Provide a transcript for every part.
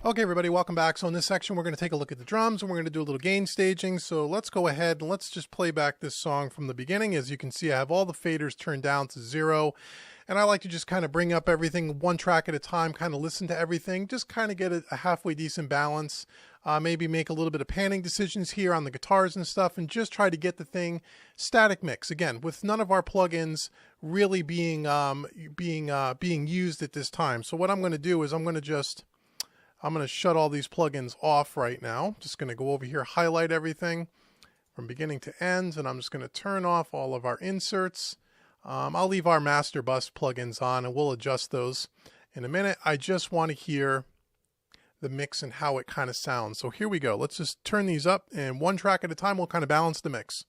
Okay, everybody, welcome back. So in this section, we're going to take a look at the drums and we're going to do a little gain staging. So let's go ahead and let's just play back this song from the beginning. As you can see, I have all the faders turned down to 0. And I like to just kind of bring up everything one track at a time, kind of listen to everything, just kind of get a halfway decent balance. Maybe make a little bit of panning decisions here on the guitars and stuff, and just try to get the thing static mix. Again, with none of our plugins really being used at this time. So what I'm going to do is I'm going to shut all these plugins off right now. Just going to go over here, highlight everything from beginning to end, and I'm just going to turn off all of our inserts. I'll leave our master bus plugins on and we'll adjust those in a minute. I just want to hear the mix and how it kind of sounds. So here we go. Let's just turn these up, and one track at a time we'll kind of balance the mix.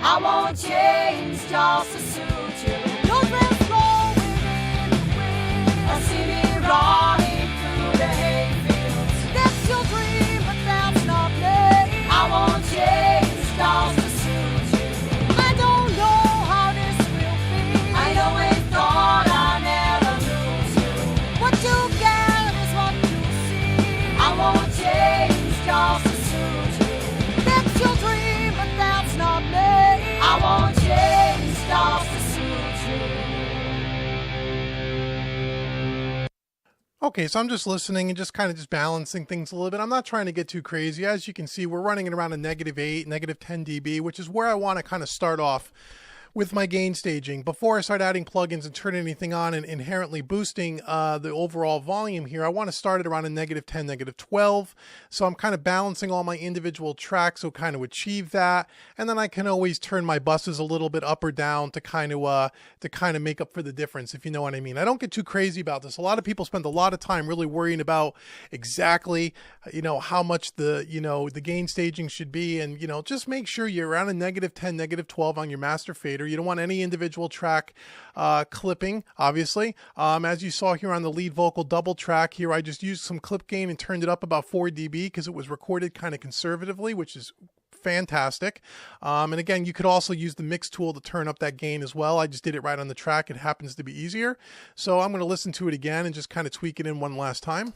I won't change just to suit you. Your dress blowing in the wind. I see me running through the hayfields. That's your dream, but that's not me. I won't change just to suit you. I don't know how this will be. I always thought I'd never lose you. What you get is what you see. I won't change just to suit you. That's your dream, but that's not me. I won't change just to suit you. Okay, so I'm just listening and just kind of balancing things a little bit. I'm not trying to get too crazy. As you can see, we're running at around a -8, -10 dB, which is where I want to kind of start off with my gain staging before I start adding plugins and turning anything on and inherently boosting the overall volume here. I want to start at around a -10, -12. So I'm kind of balancing all my individual tracks so kind of achieve that. And then I can always turn my buses a little bit up or down to kind of make up for the difference, if you know what I mean. I don't get too crazy about this. A lot of people spend a lot of time really worrying about exactly, how much the gain staging should be. And, just make sure you're around a -10, -12 on your master fader. You don't want any individual track clipping, obviously. As you saw here on the lead vocal double track here, I just used some clip gain and turned it up about 4 dB because it was recorded kind of conservatively, which is fantastic. And again, you could also use the mix tool to turn up that gain as well. I just did it right on the track. It happens to be easier. So I'm going to listen to it again and just kind of tweak it in one last time.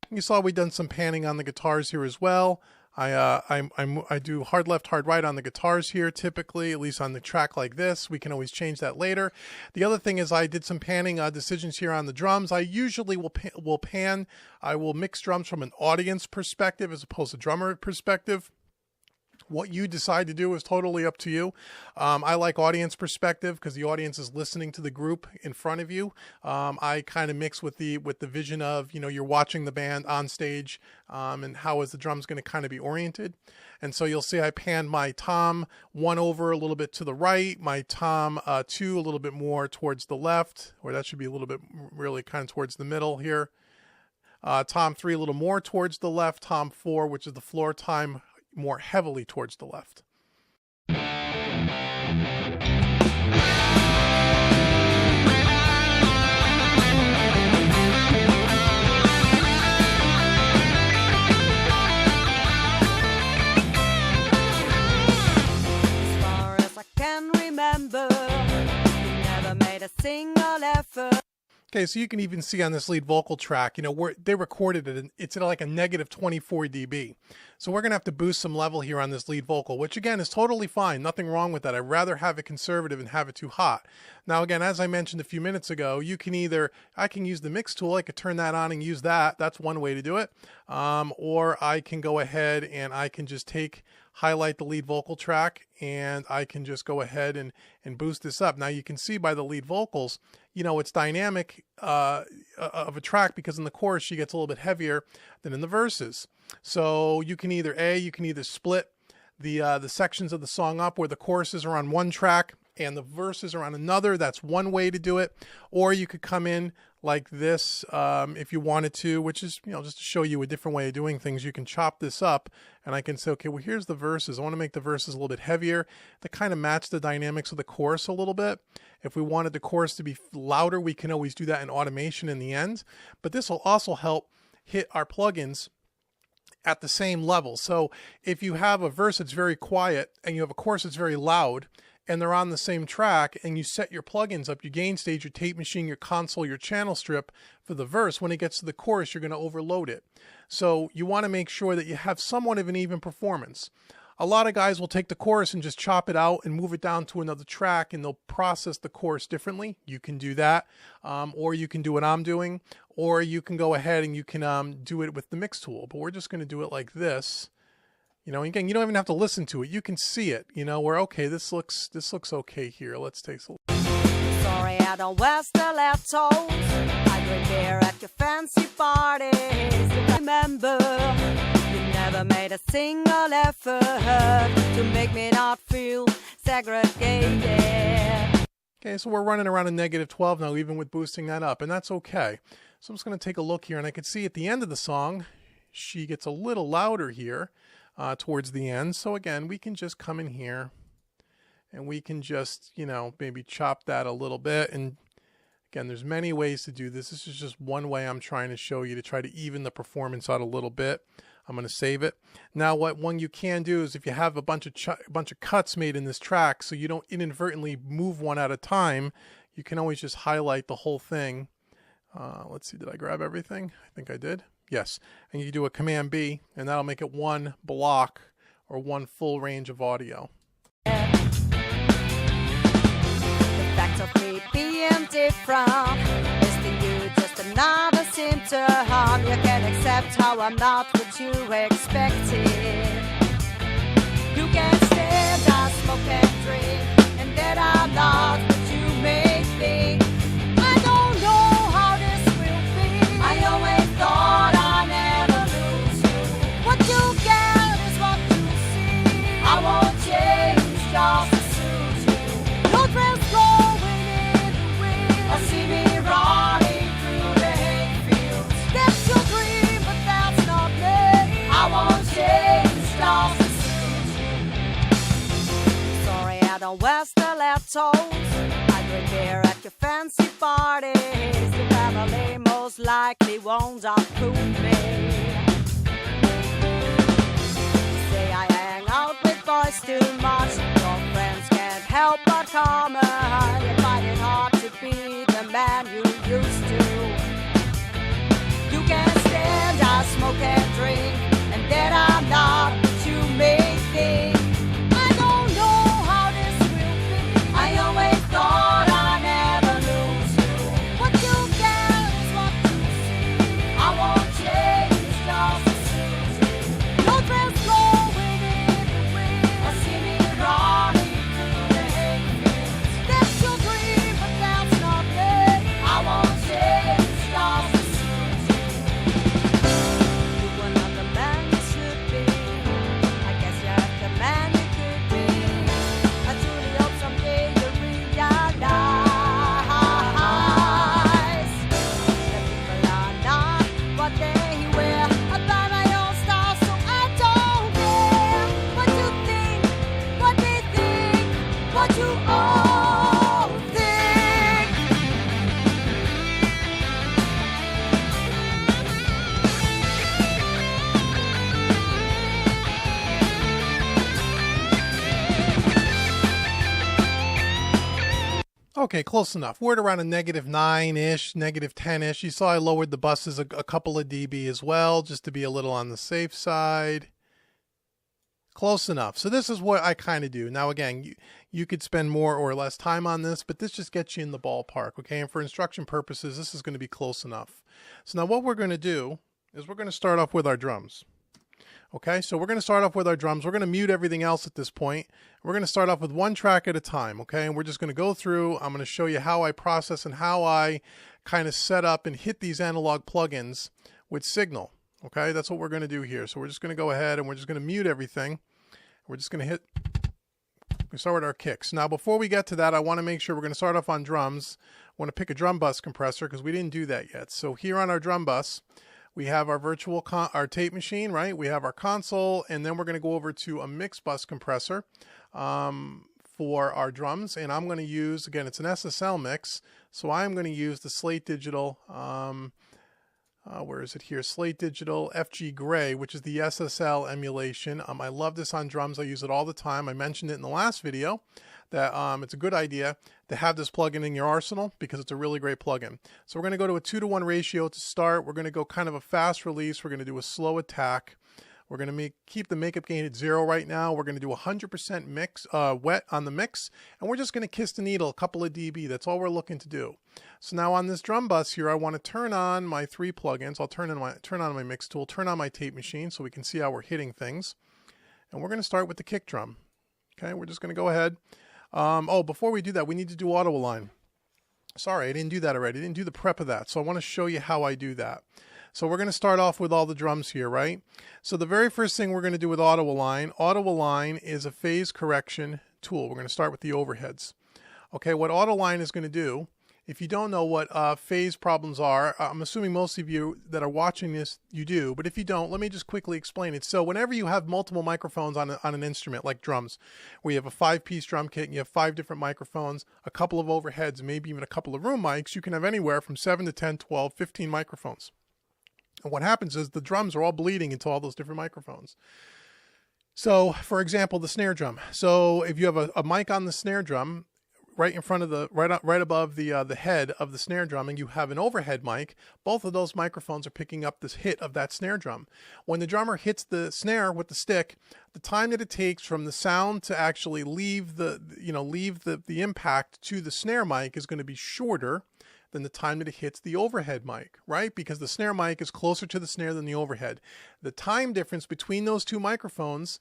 You saw we done some panning on the guitars here as well. I do hard left, hard right on the guitars here typically, at least on the track like this. We can always change that later. The other thing is I did some panning decisions here on the drums. I usually will pan. I will mix drums from an audience perspective as opposed to drummer perspective. What you decide to do is totally up to you. I like audience perspective because the audience is listening to the group in front of you. I kind of mix with the vision of, you know, you're watching the band on stage, and how is the drums going to kind of be oriented. And so you'll see I panned my tom 1 over a little bit to the right, my tom 2 a little bit more towards the left, or that should be a little bit really kind of towards the middle here. Tom 3 a little more towards the left, tom 4, which is the floor time, more heavily towards the left. As far as I can remember, you never made a single effort. Okay, so you can even see on this lead vocal track, you know, they recorded it, and it's at like a negative 24 dB. So we're going to have to boost some level here on this lead vocal, which again is totally fine. Nothing wrong with that. I'd rather have it conservative and have it too hot. Now, again, as I mentioned a few minutes ago, you can I can use the mix tool. I could turn that on and use that. That's one way to do it. Or I can go ahead and I can just highlight the lead vocal track, and I can just go ahead and boost this up. Now you can see by the lead vocals, you know, it's dynamic of a track because in the chorus she gets a little bit heavier than in the verses. So you can either split the sections of the song up where the choruses are on one track and the verses are on another. That's one way to do it. Or you could come in like this if you wanted to, which is, you know, just to show you a different way of doing things. You can chop this up and I can say, okay, well, here's the verses. I want to make the verses a little bit heavier to kind of match the dynamics of the chorus a little bit. If we wanted the chorus to be louder, we can always do that in automation in the end. But this will also help hit our plugins at the same level. So if you have a verse that's very quiet and you have a chorus that's very loud, and they're on the same track, and you set your plugins up, your gain stage, your tape machine, your console, your channel strip for the verse, when it gets to the chorus, you're going to overload it. So you want to make sure that you have somewhat of an even performance. A lot of guys will take the chorus and just chop it out and move it down to another track, and they'll process the chorus differently. You can do that, or you can do what I'm doing, or you can go ahead and you can do it with the mix tool. But we're just going to do it like this. You know, again, you don't even have to listen to it. You can see it, you know, where, okay, this looks okay here. Let's take a look. Sorry, I don't wear stilettos. I drink beer at your fancy parties. Remember, you never made a single effort to make me not feel segregated. Okay, so we're running around a negative 12 now, even with boosting that up, and that's okay. So I'm just going to take a look here, and I can see at the end of the song, she gets a little louder here. Towards the end. So again, we can just come in here and we can just, you know, maybe chop that a little bit. And again, there's many ways to do this. This is just one way I'm trying to show you to try to even the performance out a little bit. I'm going to save it. Now, what one you can do is if you have a bunch of cuts made in this track, so you don't inadvertently move one at a time, you can always just highlight the whole thing. Let's see, did I grab everything? I think I did. Yes, and you do a Command B, and that'll make it one block or one full range of audio. The fact of me being different is to you just another symptom. You can accept how I'm not what you expected. You can stand I smoke and drink, and that I'm not what you may think. I don't know how this will be. I always thought I'd never lose you. What you get is what you see. I won't change just to suit you. No dress going in the wind. I see me running through the hayfields. That's your dream, but that's not me. I won't change just to suit you. Sorry, I don't wear stilettos. I drink beer at your fancy parties. The family most likely won't approve me. common. You find it hard to be the man you used to. You can't stand, I smoke and drink, and then I'm not what you may think. I don't know how this will be. I always thought I'd never lose you. What you get is what you see. I won't change, just to suit you. No dress flowing in the wind. I see me running through the hayfields. That's your dream, but that's not me. I won't change, just to suit you. You were not the man you should be. I guess you're the man you could be. I truly hope someday you realize that people are not what they wear. I buy my own style, so I don't care what you think, what they think, what you all think. Okay, close enough. We're at around a -9-ish, -10-ish. You saw I lowered the buses a couple of dB as well, just to be a little on the safe side. Close enough. So this is what I kind of do. Now again, you could spend more or less time on this, but this just gets you in the ballpark, okay? And for instruction purposes, this is going to be close enough. So now what we're going to do is we're going to start off with our drums. Okay, so we're going to start off with our drums. We're going to mute everything else at this point. We're going to start off with one track at a time, okay? And we're just going to go through. I'm going to show you how I process and how I kind of set up and hit these analog plugins with Signal, okay? That's what we're going to do here. So we're just going to go ahead and we're just going to mute everything. We're just going to start with our kicks. Now, before we get to that, I want to make sure we're going to start off on drums. I want to pick a drum bus compressor because we didn't do that yet. So here on our drum bus, we have our our tape machine, right? We have our console, and then we're going to go over to a mix bus compressor for our drums. And I'm going to use, again, it's an SSL mix, so I'm going to use the Slate Digital, where is it here? Slate Digital FG Gray, which is the SSL emulation. I love this on drums. I use it all the time. I mentioned it in the last video that it's a good idea to have this plugin in your arsenal because it's a really great plugin. So we're going to go to a 2-to-1 ratio to start. We're going to go kind of a fast release. We're going to do a slow attack. We're going to keep the makeup gain at 0 right now. We're going to do 100% mix wet on the mix, and we're just going to kiss the needle a couple of dB. That's all we're looking to do. So now on this drum bus here, I want to turn on my 3 plugins. I'll turn on my mix tool, turn on my tape machine so we can see how we're hitting things. And we're going to start with the kick drum. Okay, we're just going to go ahead. Oh, before we do that, we need to do auto align. Sorry, I didn't do that already. I didn't do the prep of that. So I want to show you how I do that. So we're going to start off with all the drums here, right? So the very first thing we're going to do with auto align is a phase correction tool. We're going to start with the overheads. Okay, what auto align is going to do, if you don't know what phase problems are, I'm assuming most of you that are watching this, you do, but if you don't, let me just quickly explain it. So whenever you have multiple microphones on an instrument like drums, where you have a 5-piece drum kit and you have 5 different microphones, a couple of overheads, maybe even a couple of room mics, you can have anywhere from 7 to 10, 12, 15 microphones. And what happens is the drums are all bleeding into all those different microphones. So for example, the snare drum. So if you have a mic on the snare drum, right in front of the right above the head of the snare drum, and you have an overhead mic, both of those microphones are picking up this hit of that snare drum. When the drummer hits the snare with the stick, the time that it takes from the sound to actually leave the impact to the snare mic is going to be shorter than the time that it hits the overhead mic, right? Because the snare mic is closer to the snare than the overhead. The time difference between those two microphones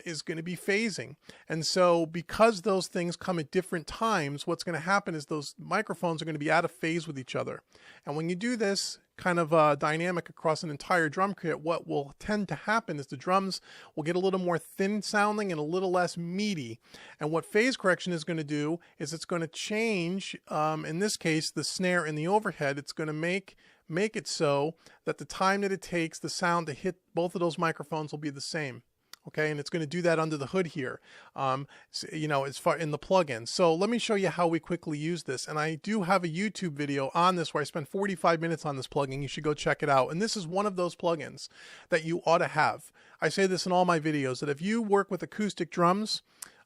is going to be phasing. And so because those things come at different times, what's going to happen is those microphones are going to be out of phase with each other. And when you do this kind of dynamic across an entire drum kit, what will tend to happen is the drums will get a little more thin sounding and a little less meaty. And what phase correction is going to do is it's going to change, in this case, the snare and the overhead. It's going to make it so that the time that it takes the sound to hit both of those microphones will be the same. Okay, and it's going to do that under the hood here, as far in the plugin. So let me show you how we quickly use this. And I do have a YouTube video on this where I spent 45 minutes on this plugin. You should go check it out. And this is one of those plugins that you ought to have. I say this in all my videos, that if you work with acoustic drums,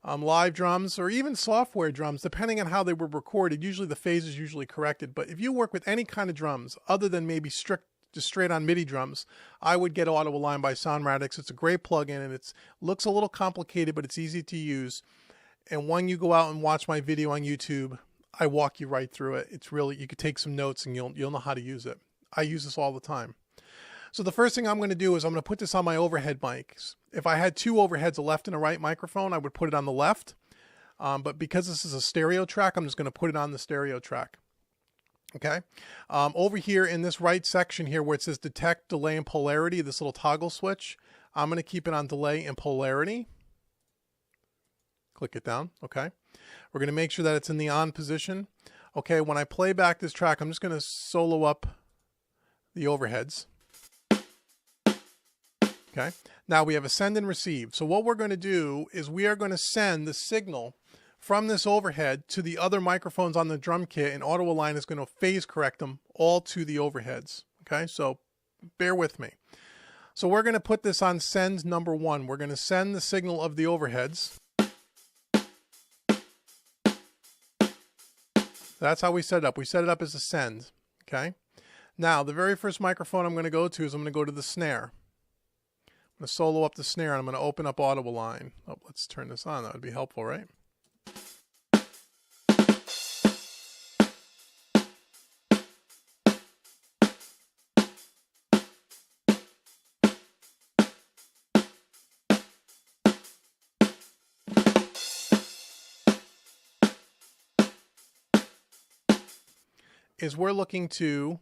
live drums or even software drums, depending on how they were recorded. Usually the phase is usually corrected, but if you work with any kind of drums other than maybe just straight on MIDI drums, I would get Auto Align by Soundradix. It's a great plugin, and it looks a little complicated, but it's easy to use. And when you go out and watch my video on YouTube, I walk you right through it. It's really, you could take some notes and you'll know how to use it. I use this all the time. So the first thing I'm going to do is I'm going to put this on my overhead mics. If I had two overheads, a left and a right microphone, I would put it on the left. But because this is a stereo track, I'm just going to put it on the stereo track. Okay. Over here in this right section here where it says detect, delay, and polarity, this little toggle switch, I'm going to keep it on delay and polarity. Click it down. Okay. We're going to make sure that it's in the on position. Okay. When I play back this track, I'm just going to solo up the overheads. Okay. Now we have a send and receive. So what we're going to do is we are going to send the signal from this overhead to the other microphones on the drum kit, and Auto Align is going to phase correct them all to the overheads. Okay. So bear with me. So we're going to put this on send number 1. We're going to send the signal of the overheads. That's how we set it up. We set it up as a send. Okay. Now the very first microphone I'm going to go to is I'm going to go to the snare. I'm going to solo up the snare, and I'm going to open up Auto Align. Oh, let's turn this on. That would be helpful, right? Is we're looking to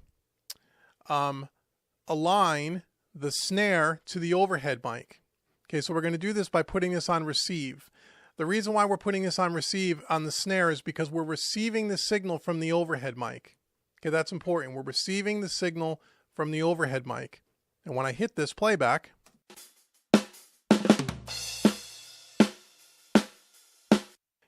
align the snare to the overhead mic. Okay, so we're going to do this by putting this on receive. The reason why we're putting this on receive on the snare is because we're receiving the signal from the overhead mic. Okay, that's important. We're receiving the signal from the overhead mic. And when I hit this playback,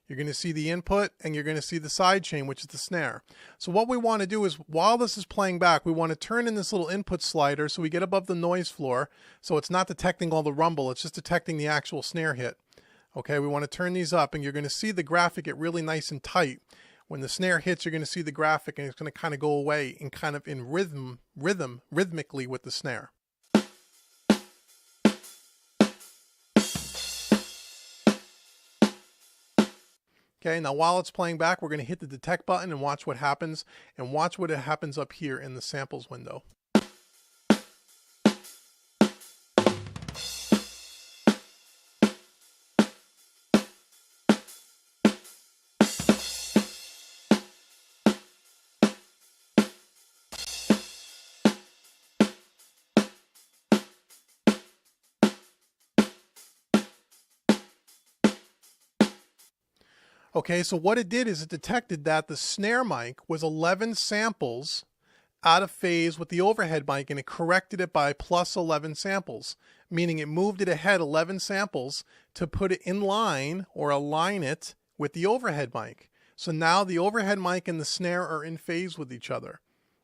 you're going to see the input and you're going to see the side chain, which is the snare. So what we want to do is while this is playing back, we want to turn in this little input slider so we get above the noise floor. So it's not detecting all the rumble. It's just detecting the actual snare hit. Okay, we want to turn these up, and you're going to see the graphic get really nice and tight. When the snare hits, you're going to see the graphic, and it's going to kind of go away and kind of in rhythmically with the snare. Okay, now while it's playing back, we're going to hit the detect button and watch what happens, and watch what happens up here in the samples window. Okay, so what it did is it detected that the snare mic was 11 samples out of phase with the overhead mic, and it corrected it by plus 11 samples, meaning it moved it ahead 11 samples to put it in line or align it with the overhead mic. So now the overhead mic and the snare are in phase with each other.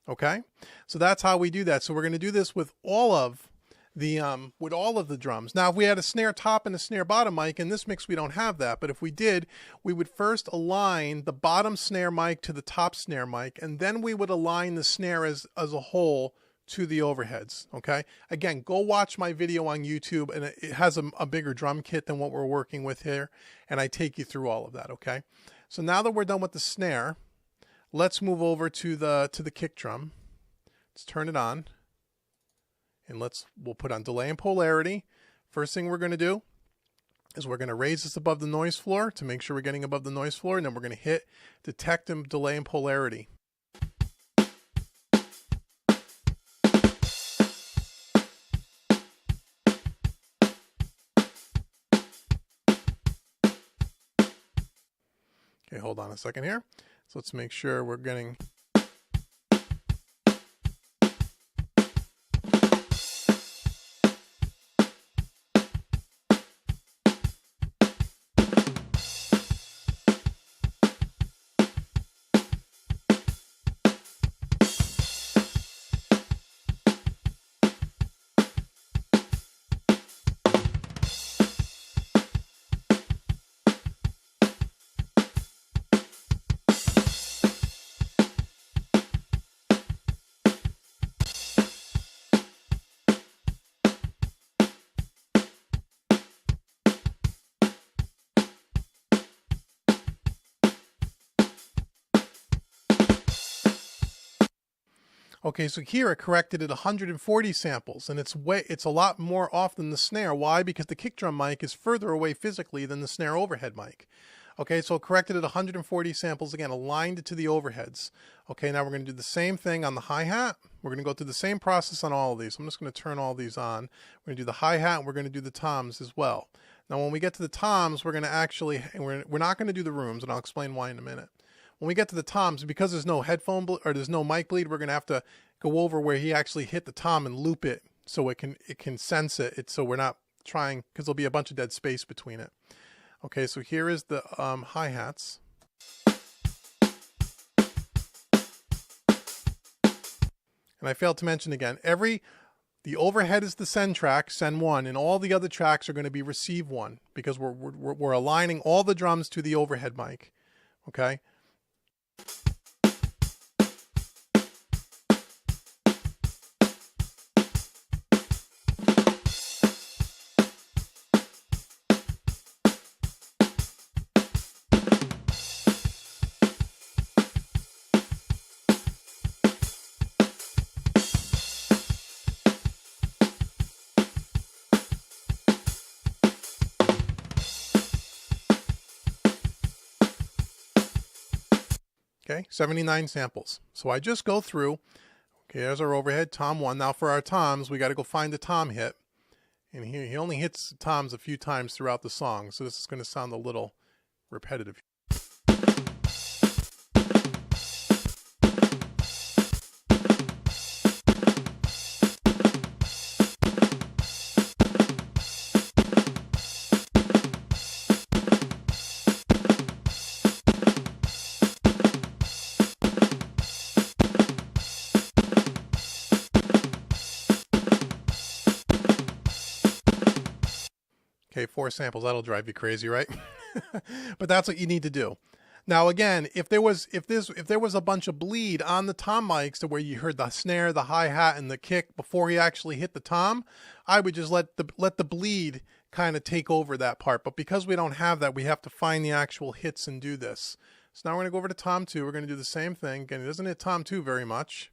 Okay, so that's how we do that. So we're going to do this with all of the drums. Now, if we had a snare top and a snare bottom mic, in this mix we don't have that, but if we did, we would first align the bottom snare mic to the top snare mic, and then we would align the snare as a whole to the overheads. Okay, again, go watch my video on YouTube, and it has a bigger drum kit than what we're working with here, and I take you through all of that. Okay, so now that we're done with the snare, let's move over to the kick drum. Let's turn it on. And we'll put on delay and polarity. First thing we're going to do is we're going to raise this above the noise floor to make sure we're getting above the noise floor. And then we're going to hit detect and delay and polarity. Okay, hold on a second here. So let's make sure we're getting... Okay, so here it corrected at 140 samples, and it's a lot more off than the snare. Why? Because the kick drum mic is further away physically than the snare overhead mic. Okay, so it corrected at 140 samples, again, aligned it to the overheads. Okay, now we're going to do the same thing on the hi-hat. We're going to go through the same process on all of these. I'm just going to turn all these on. We're going to do the hi-hat, and we're going to do the toms as well. Now, when we get to the toms, we're going to actually, we're not going to do the rooms, and I'll explain why in a minute. When we get to the toms, because there's no headphone or there's no mic bleed, we're going to have to go over where he actually hit the tom and loop it so it can sense it. So we're not trying, because there'll be a bunch of dead space between it. Okay, so here is the hi-hats. And I failed to mention again, the overhead is the send track, send 1, and all the other tracks are going to be receive 1 because we're aligning all the drums to the overhead mic. Okay. Okay, 79 samples. So I just go through, okay, there's our overhead, tom 1. Now for our toms, we got to go find the tom hit. And here he only hits toms a few times throughout the song, so this is going to sound a little repetitive. Okay, 4 samples, that'll drive you crazy, right? But that's what you need to do. Now again, if there was a bunch of bleed on the tom mics to where you heard the snare, the hi-hat, and the kick before he actually hit the tom, I would just let the bleed kind of take over that part. But because we don't have that, we have to find the actual hits and do this. So now we're going to go over to tom 2. We're going to do the same thing. Again, it doesn't hit tom 2 very much.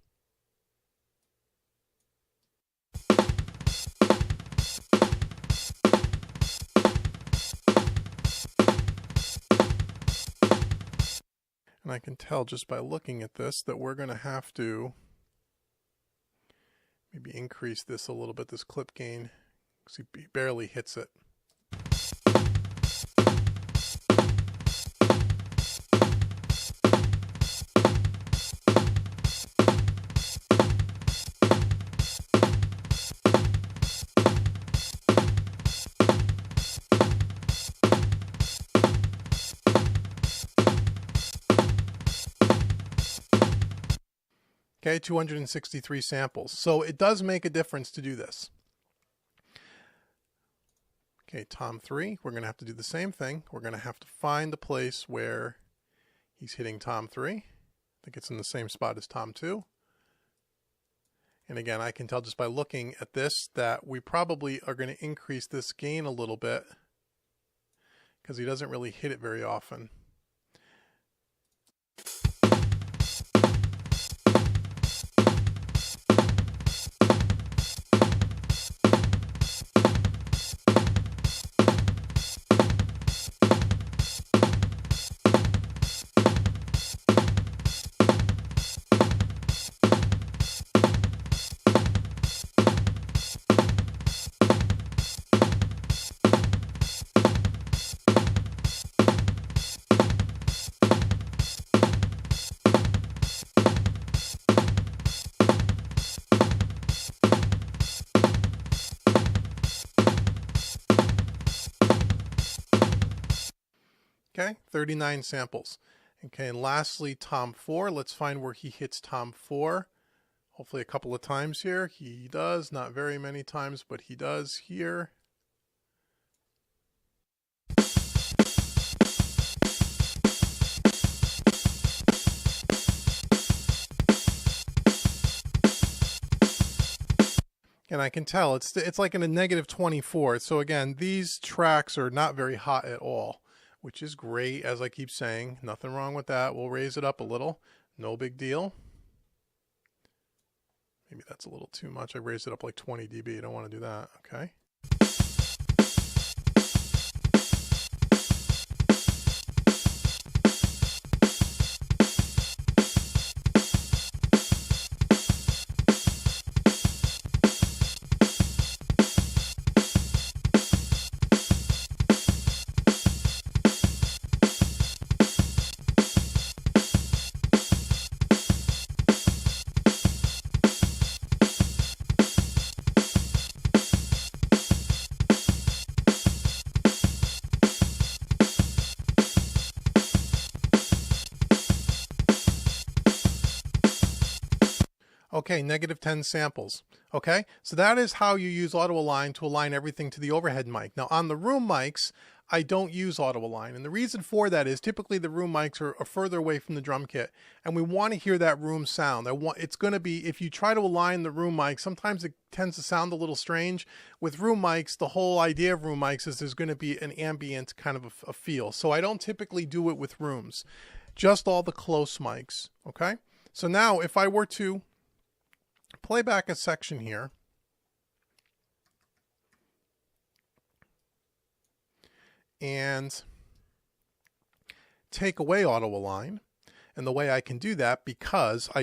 And I can tell just by looking at this that we're going to have to maybe increase this a little bit, this clip gain, because he barely hits it. Okay, 263 samples. So it does make a difference to do this. Okay, tom 3, we're going to have to do the same thing. We're going to have to find the place where he's hitting tom 3. I think it's in the same spot as tom 2. And again, I can tell just by looking at this that we probably are going to increase this gain a little bit because he doesn't really hit it very often. Okay, 39 samples. Okay, and lastly, tom 4. Let's find where he hits tom 4. Hopefully a couple of times here. He does, not very many times, but he does here. And I can tell it's like in a negative 24. So again, these tracks are not very hot at all, which is great, as I keep saying. Nothing wrong with that. We'll raise it up a little. No big deal. Maybe that's a little too much. I raised it up like 20 dB. I don't want to do that. Okay. Okay, -10 samples. Okay, so that is how you use auto align to align everything to the overhead mic. Now on the room mics, I don't use auto align, and the reason for that is typically the room mics are further away from the drum kit, and we want to hear that room sound. It's going to be, if you try to align the room mic, sometimes it tends to sound a little strange. With room mics, the whole idea of room mics is there's going to be an ambient kind of a feel. So I don't typically do it with rooms, just all the close mics. Okay, so now if I were to play back a section here and take away auto align, and the way I can do that, because I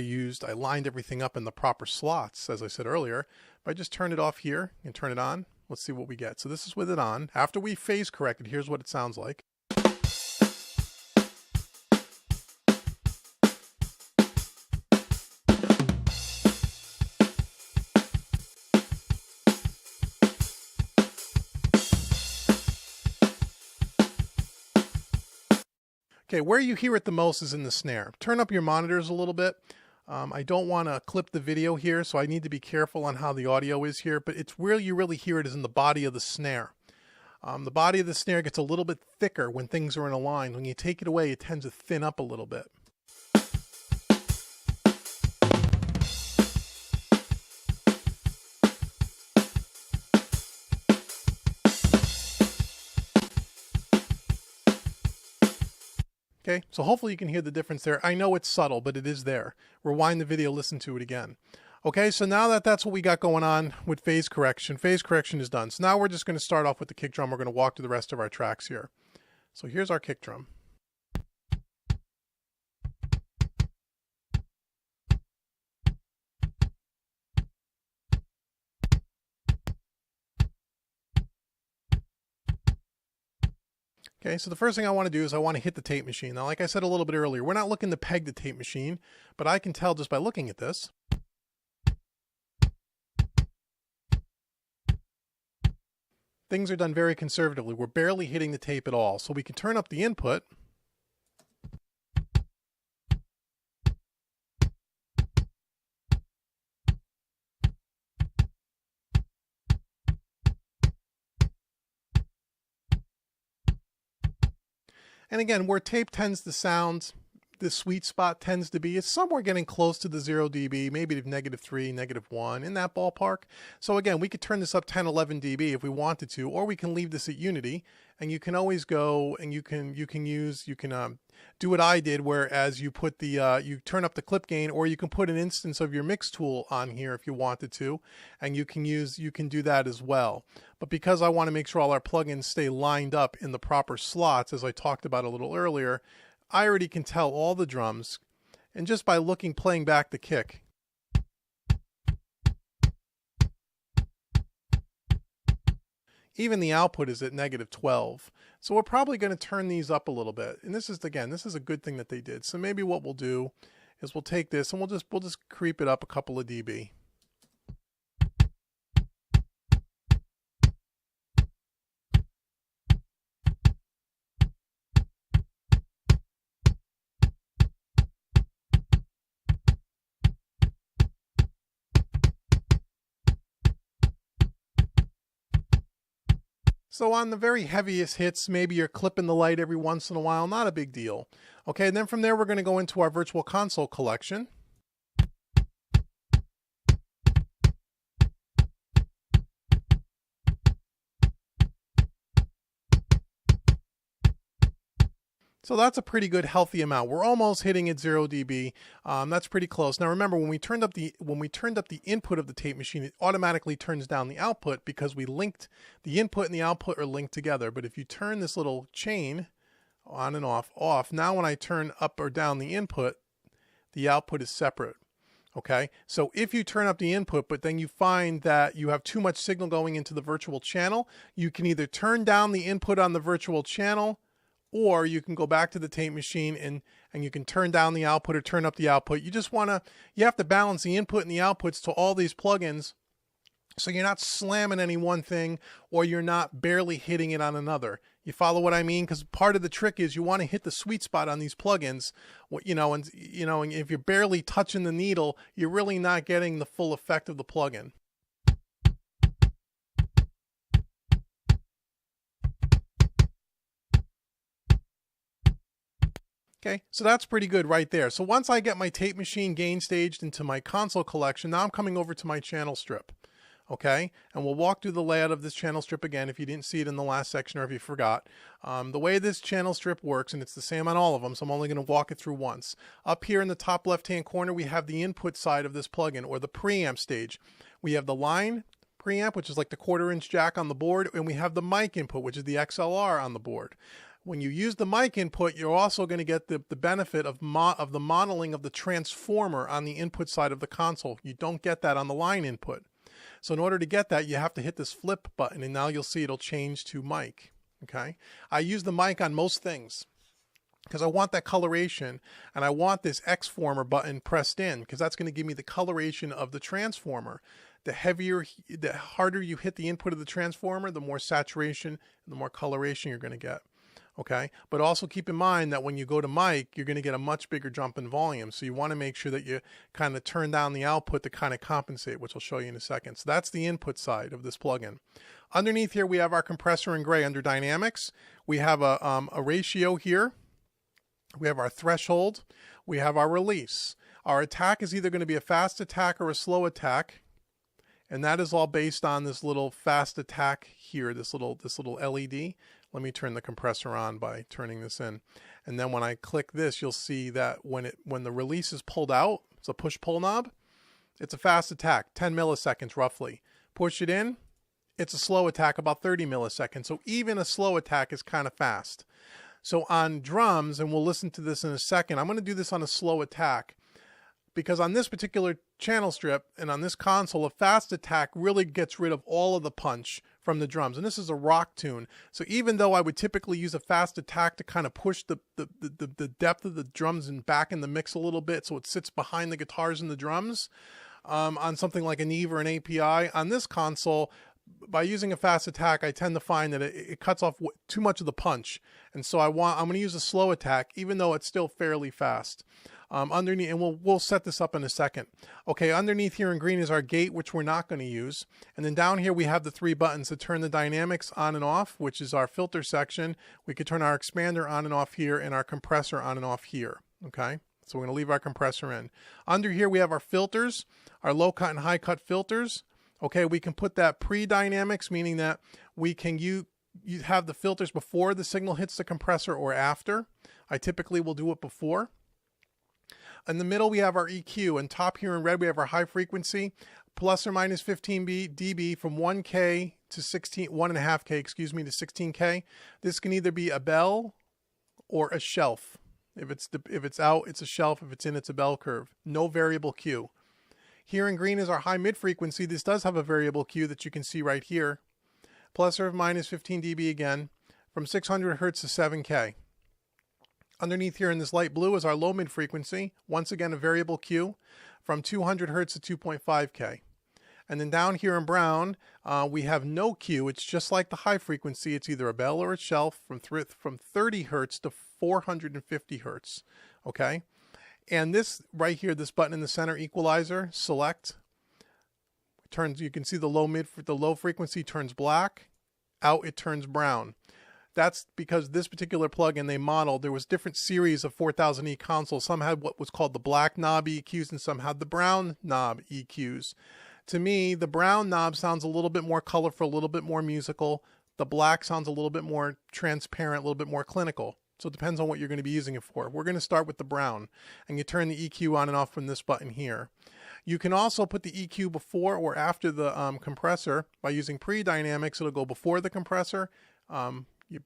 lined everything up in the proper slots, as I said earlier, if I just turn it off here and turn it on, let's see what we get. So this is with it on. After we phase corrected, here's what it sounds like. Okay, where you hear it the most is in the snare. Turn up your monitors a little bit. I don't want to clip the video here, so I need to be careful on how the audio is here, but it's where you really hear it is in the body of the snare. The body of the snare gets a little bit thicker when things are in a line. When you take it away, it tends to thin up a little bit. Okay, so hopefully you can hear the difference there. I know it's subtle, but it is there. Rewind the video, listen to it again. Okay, so now that's what we got going on with phase correction. Phase correction is done. So now we're just going to start off with the kick drum. We're going to walk through the rest of our tracks here. So here's our kick drum. Okay, so the first thing I want to do is I want to hit the tape machine. Now, like I said a little bit earlier, we're not looking to peg the tape machine, but I can tell just by looking at this. Things are done very conservatively. We're barely hitting the tape at all. So we can turn up the input. And again, where tape tends to sound, the sweet spot tends to be, it's somewhere getting close to the 0 dB, maybe to -3, -1, in that ballpark. So again, we could turn this up 10, 11 dB if we wanted to, or we can leave this at unity, and you can always go and you can do what I did, whereas you put the you turn up the clip gain, or you can put an instance of your mix tool on here if you wanted to, and you can do that as well. But because I want to make sure all our plugins stay lined up in the proper slots, as I talked about a little earlier, I already can tell all the drums, and just by playing back the kick, even the output is at -12. So we're probably going to turn these up a little bit. And this is, again, this is a good thing that they did. So maybe what we'll do is we'll take this and we'll just creep it up a couple of dB. So on the very heaviest hits, maybe you're clipping the light every once in a while, not a big deal. Okay, and then from there we're going to go into our virtual console collection. So that's a pretty good healthy amount. We're almost hitting at 0 dB. That's pretty close. Now remember, when we turned up the input of the tape machine, it automatically turns down the output because we linked the input and the output are linked together. But if you turn this little chain on and off, now when I turn up or down the input, the output is separate. Okay, so if you turn up the input, but then you find that you have too much signal going into the virtual channel, you can either turn down the input on the virtual channel, or you can go back to the tape machine and you can turn down the output or turn up the output. You have to balance the input and the outputs to all these plugins, so you're not slamming any one thing or you're not barely hitting it on another. You follow what I mean? Because part of the trick is you want to hit the sweet spot on these plugins. And if you're barely touching the needle, you're really not getting the full effect of the plugin. Okay, so that's pretty good right there. So once I get my tape machine gain staged into my console collection, now I'm coming over to my channel strip. Okay, and we'll walk through the layout of this channel strip again if you didn't see it in the last section or if you forgot. The way this channel strip works, and it's the same on all of them, so I'm only going to walk it through once. Up here in the top left-hand corner, we have the input side of this plugin, or the preamp stage. We have the line preamp, which is like the 1/4-inch jack on the board, and we have the mic input, which is the XLR on the board. When you use the mic input, you're also going to get the benefit of the modeling of the transformer on the input side of the console. You don't get that on the line input. So in order to get that, you have to hit this flip button, and now you'll see it'll change to mic. Okay, I use the mic on most things because I want that coloration, and I want this X-former button pressed in because that's going to give me the coloration of the transformer. The harder you hit the input of the transformer, the more saturation and the more coloration you're going to get. Okay, but also keep in mind that when you go to mic, you're going to get a much bigger jump in volume. So you want to make sure that you kind of turn down the output to kind of compensate, which I'll show you in a second. So that's the input side of this plugin. Underneath here, we have our compressor in gray under dynamics. We have a ratio here. We have our threshold. We have our release. Our attack is either going to be a fast attack or a slow attack. And that is all based on this little fast attack here, this little LED. Let me turn the compressor on by turning this in. And then when I click this, you'll see that when the release is pulled out, it's a push-pull knob, it's a fast attack, 10 milliseconds roughly. Push it in, it's a slow attack, about 30 milliseconds. So even a slow attack is kind of fast. So on drums, and we'll listen to this in a second, I'm going to do this on a slow attack, because on this particular channel strip and on this console, a fast attack really gets rid of all of the punch from the drums. And this is a rock tune. So even though I would typically use a fast attack to kind of push the depth of the drums and back in the mix a little bit so it sits behind the guitars and the drums, on something like a Neve or an API, on this console, by using a fast attack, I tend to find that it cuts off too much of the punch. And so I'm going to use a slow attack, even though it's still fairly fast. Underneath, and we'll set this up in a second. Okay, underneath here in green is our gate, which we're not going to use. And then down here we have the 3 buttons to turn the dynamics on and off, which is our filter section. We could turn our expander on and off here and our compressor on and off here. Okay, so we're going to leave our compressor in. Under here we have our filters, our low cut and high cut filters. Okay, we can put that pre-dynamics, meaning that we can you have the filters before the signal hits the compressor or after. I typically will do it before. In the middle, we have our EQ, and top here in red, we have our high frequency, plus or minus 15 dB from 1K to 1.5K, excuse me, to 16K. This can either be a bell or a shelf. If it's out, it's a shelf. If it's in, it's a bell curve. No variable Q. Here in green is our high mid frequency. This does have a variable Q that you can see right here, plus or minus 15 dB again, from 600 hertz to 7K. Underneath here in this light blue is our low mid frequency. Once again, a variable Q from 200 hertz to 2.5K. And then down here in brown, we have no Q. It's just like the high frequency. It's either a bell or a shelf from 30 hertz to 450 hertz. Okay. And this right here, this button in the center, equalizer, select, turns, you can see the low frequency turns black, out it turns brown. That's because this particular plugin they modeled, there was different series of 4000E consoles. Some had what was called the black knob EQs and some had the brown knob EQs. To me, the brown knob sounds a little bit more colorful, a little bit more musical. The black sounds a little bit more transparent, a little bit more clinical. So it depends on what you're going to be using it for. We're going to start with the brown, and you turn the EQ on and off from this button here. You can also put the EQ before or after the compressor by using pre-dynamics. It'll go before the compressor. You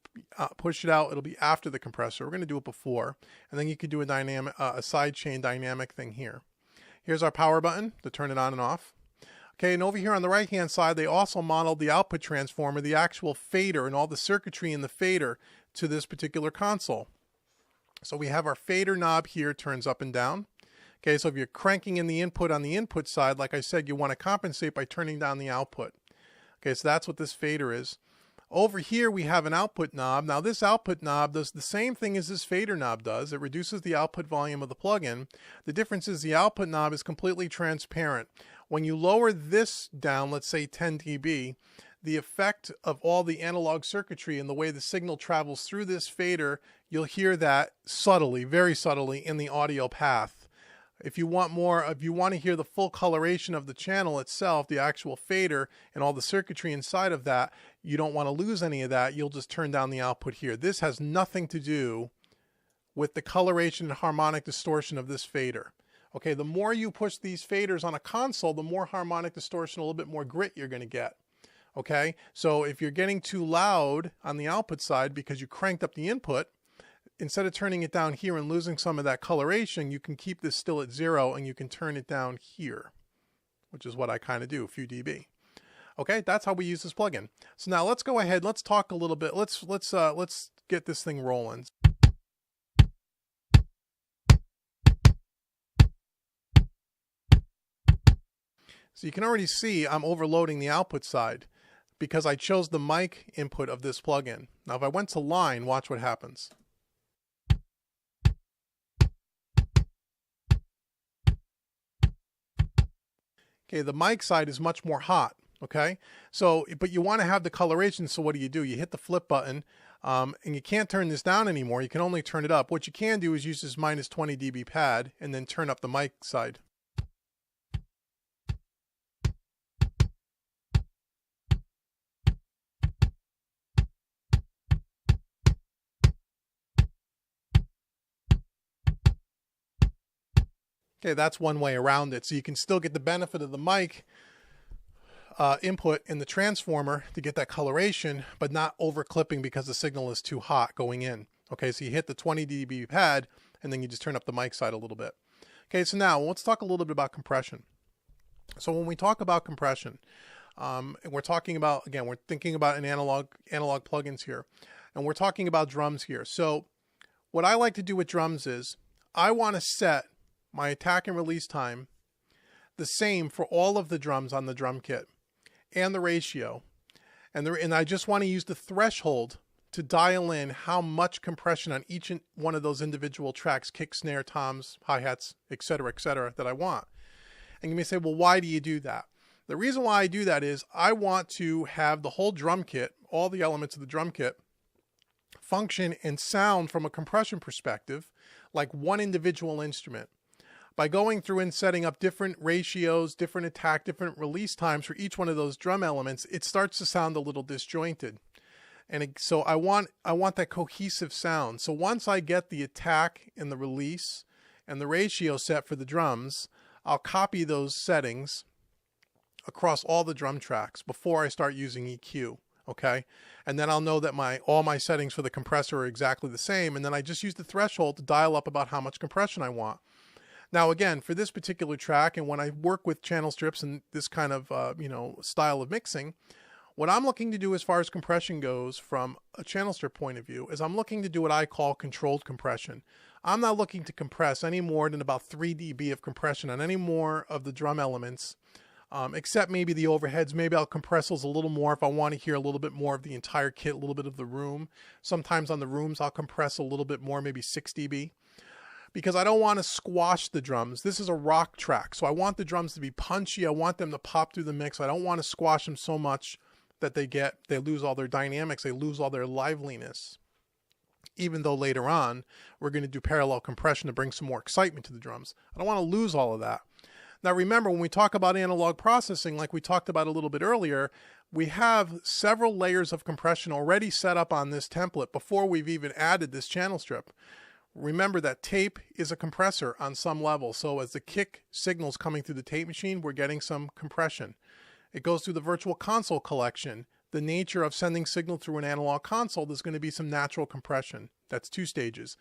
push it out, it'll be after the compressor. We're going to do it before, and then you could do a dynamic, a side chain dynamic thing here. Here's our power button to turn it on and off. Okay, and over here on the right hand side, they also modeled the output transformer, the actual fader, and all the circuitry in the fader to this particular console. So we have our fader knob here, turns up and down. Okay, so if you're cranking in the input on the input side, like I said, you want to compensate by turning down the output. Okay, so that's what this fader is. Over here we have an output knob. Now this output knob does the same thing as this fader knob does. It reduces the output volume of the plugin. The difference is the output knob is completely transparent. When you lower this down, let's say 10 dB, the effect of all the analog circuitry and the way the signal travels through this fader, you'll hear that subtly, very subtly in the audio path. If you want more, if you want to hear the full coloration of the channel itself, the actual fader and all the circuitry inside of that, you don't want to lose any of that. You'll just turn down the output here. This has nothing to do with the coloration and harmonic distortion of this fader. Okay, the more you push these faders on a console, the more harmonic distortion, a little bit more grit you're going to get. Okay, so if you're getting too loud on the output side because you cranked up the input, instead of turning it down here and losing some of that coloration, you can keep this still at 0 and you can turn it down here, which is what I kind of do, a few dB. Okay, that's how we use this plugin. So now let's go ahead, let's talk a little bit, let's get this thing rolling. So you can already see I'm overloading the output side because I chose the mic input of this plugin. Now if I went to line, watch what happens. Okay, the mic side is much more hot, okay? So, but you want to have the coloration, so what do? You hit the flip button, and you can't turn this down anymore. You can only turn it up. What you can do is use this minus 20 dB pad and then turn up the mic side. Okay, that's one way around it. So you can still get the benefit of the mic input in the transformer to get that coloration, but not over clipping because the signal is too hot going in. Okay, so you hit the 20 dB pad and then you just turn up the mic side a little bit. Okay, so now let's talk a little bit about compression. So when we talk about compression, we're talking about, again, we're thinking about an analog plugins here, and we're talking about drums here. So what I like to do with drums is I want to set my attack and release time the same for all of the drums on the drum kit and the ratio. And I just want to use the threshold to dial in how much compression on each one of those individual tracks, kick, snare, toms, hi-hats, etc., that I want. And you may say, well, why do you do that? The reason why I do that is I want to have the whole drum kit, all the elements of the drum kit, function and sound from a compression perspective like one individual instrument. By going through and setting up different ratios, different attack, different release times for each one of those drum elements, it starts to sound a little disjointed. And so I want that cohesive sound. So once I get the attack and the release and the ratio set for the drums, I'll copy those settings across all the drum tracks before I start using EQ. Okay, and then I'll know that all my settings for the compressor are exactly the same, and then I just use the threshold to dial up about how much compression I want. Now again, for this particular track, and when I work with channel strips and this kind of style of mixing, what I'm looking to do as far as compression goes from a channel strip point of view is I'm looking to do what I call controlled compression. I'm not looking to compress any more than about 3 dB of compression on any more of the drum elements, except maybe the overheads. Maybe I'll compress those a little more if I want to hear a little bit more of the entire kit, a little bit of the room. Sometimes on the rooms I'll compress a little bit more, maybe 6 dB. Because I don't want to squash the drums. This is a rock track, so I want the drums to be punchy. I want them to pop through the mix. I don't want to squash them so much that they lose all their dynamics, they lose all their liveliness. Even though later on, we're going to do parallel compression to bring some more excitement to the drums. I don't want to lose all of that. Now remember, when we talk about analog processing, like we talked about a little bit earlier, we have several layers of compression already set up on this template before we've even added this channel strip. Remember that tape is a compressor on some level, so as the kick signals coming through the tape machine, we're getting some compression. It goes through the virtual console collection. The nature of sending signal through an analog console, there's going to be some natural compression. That's 2 stages.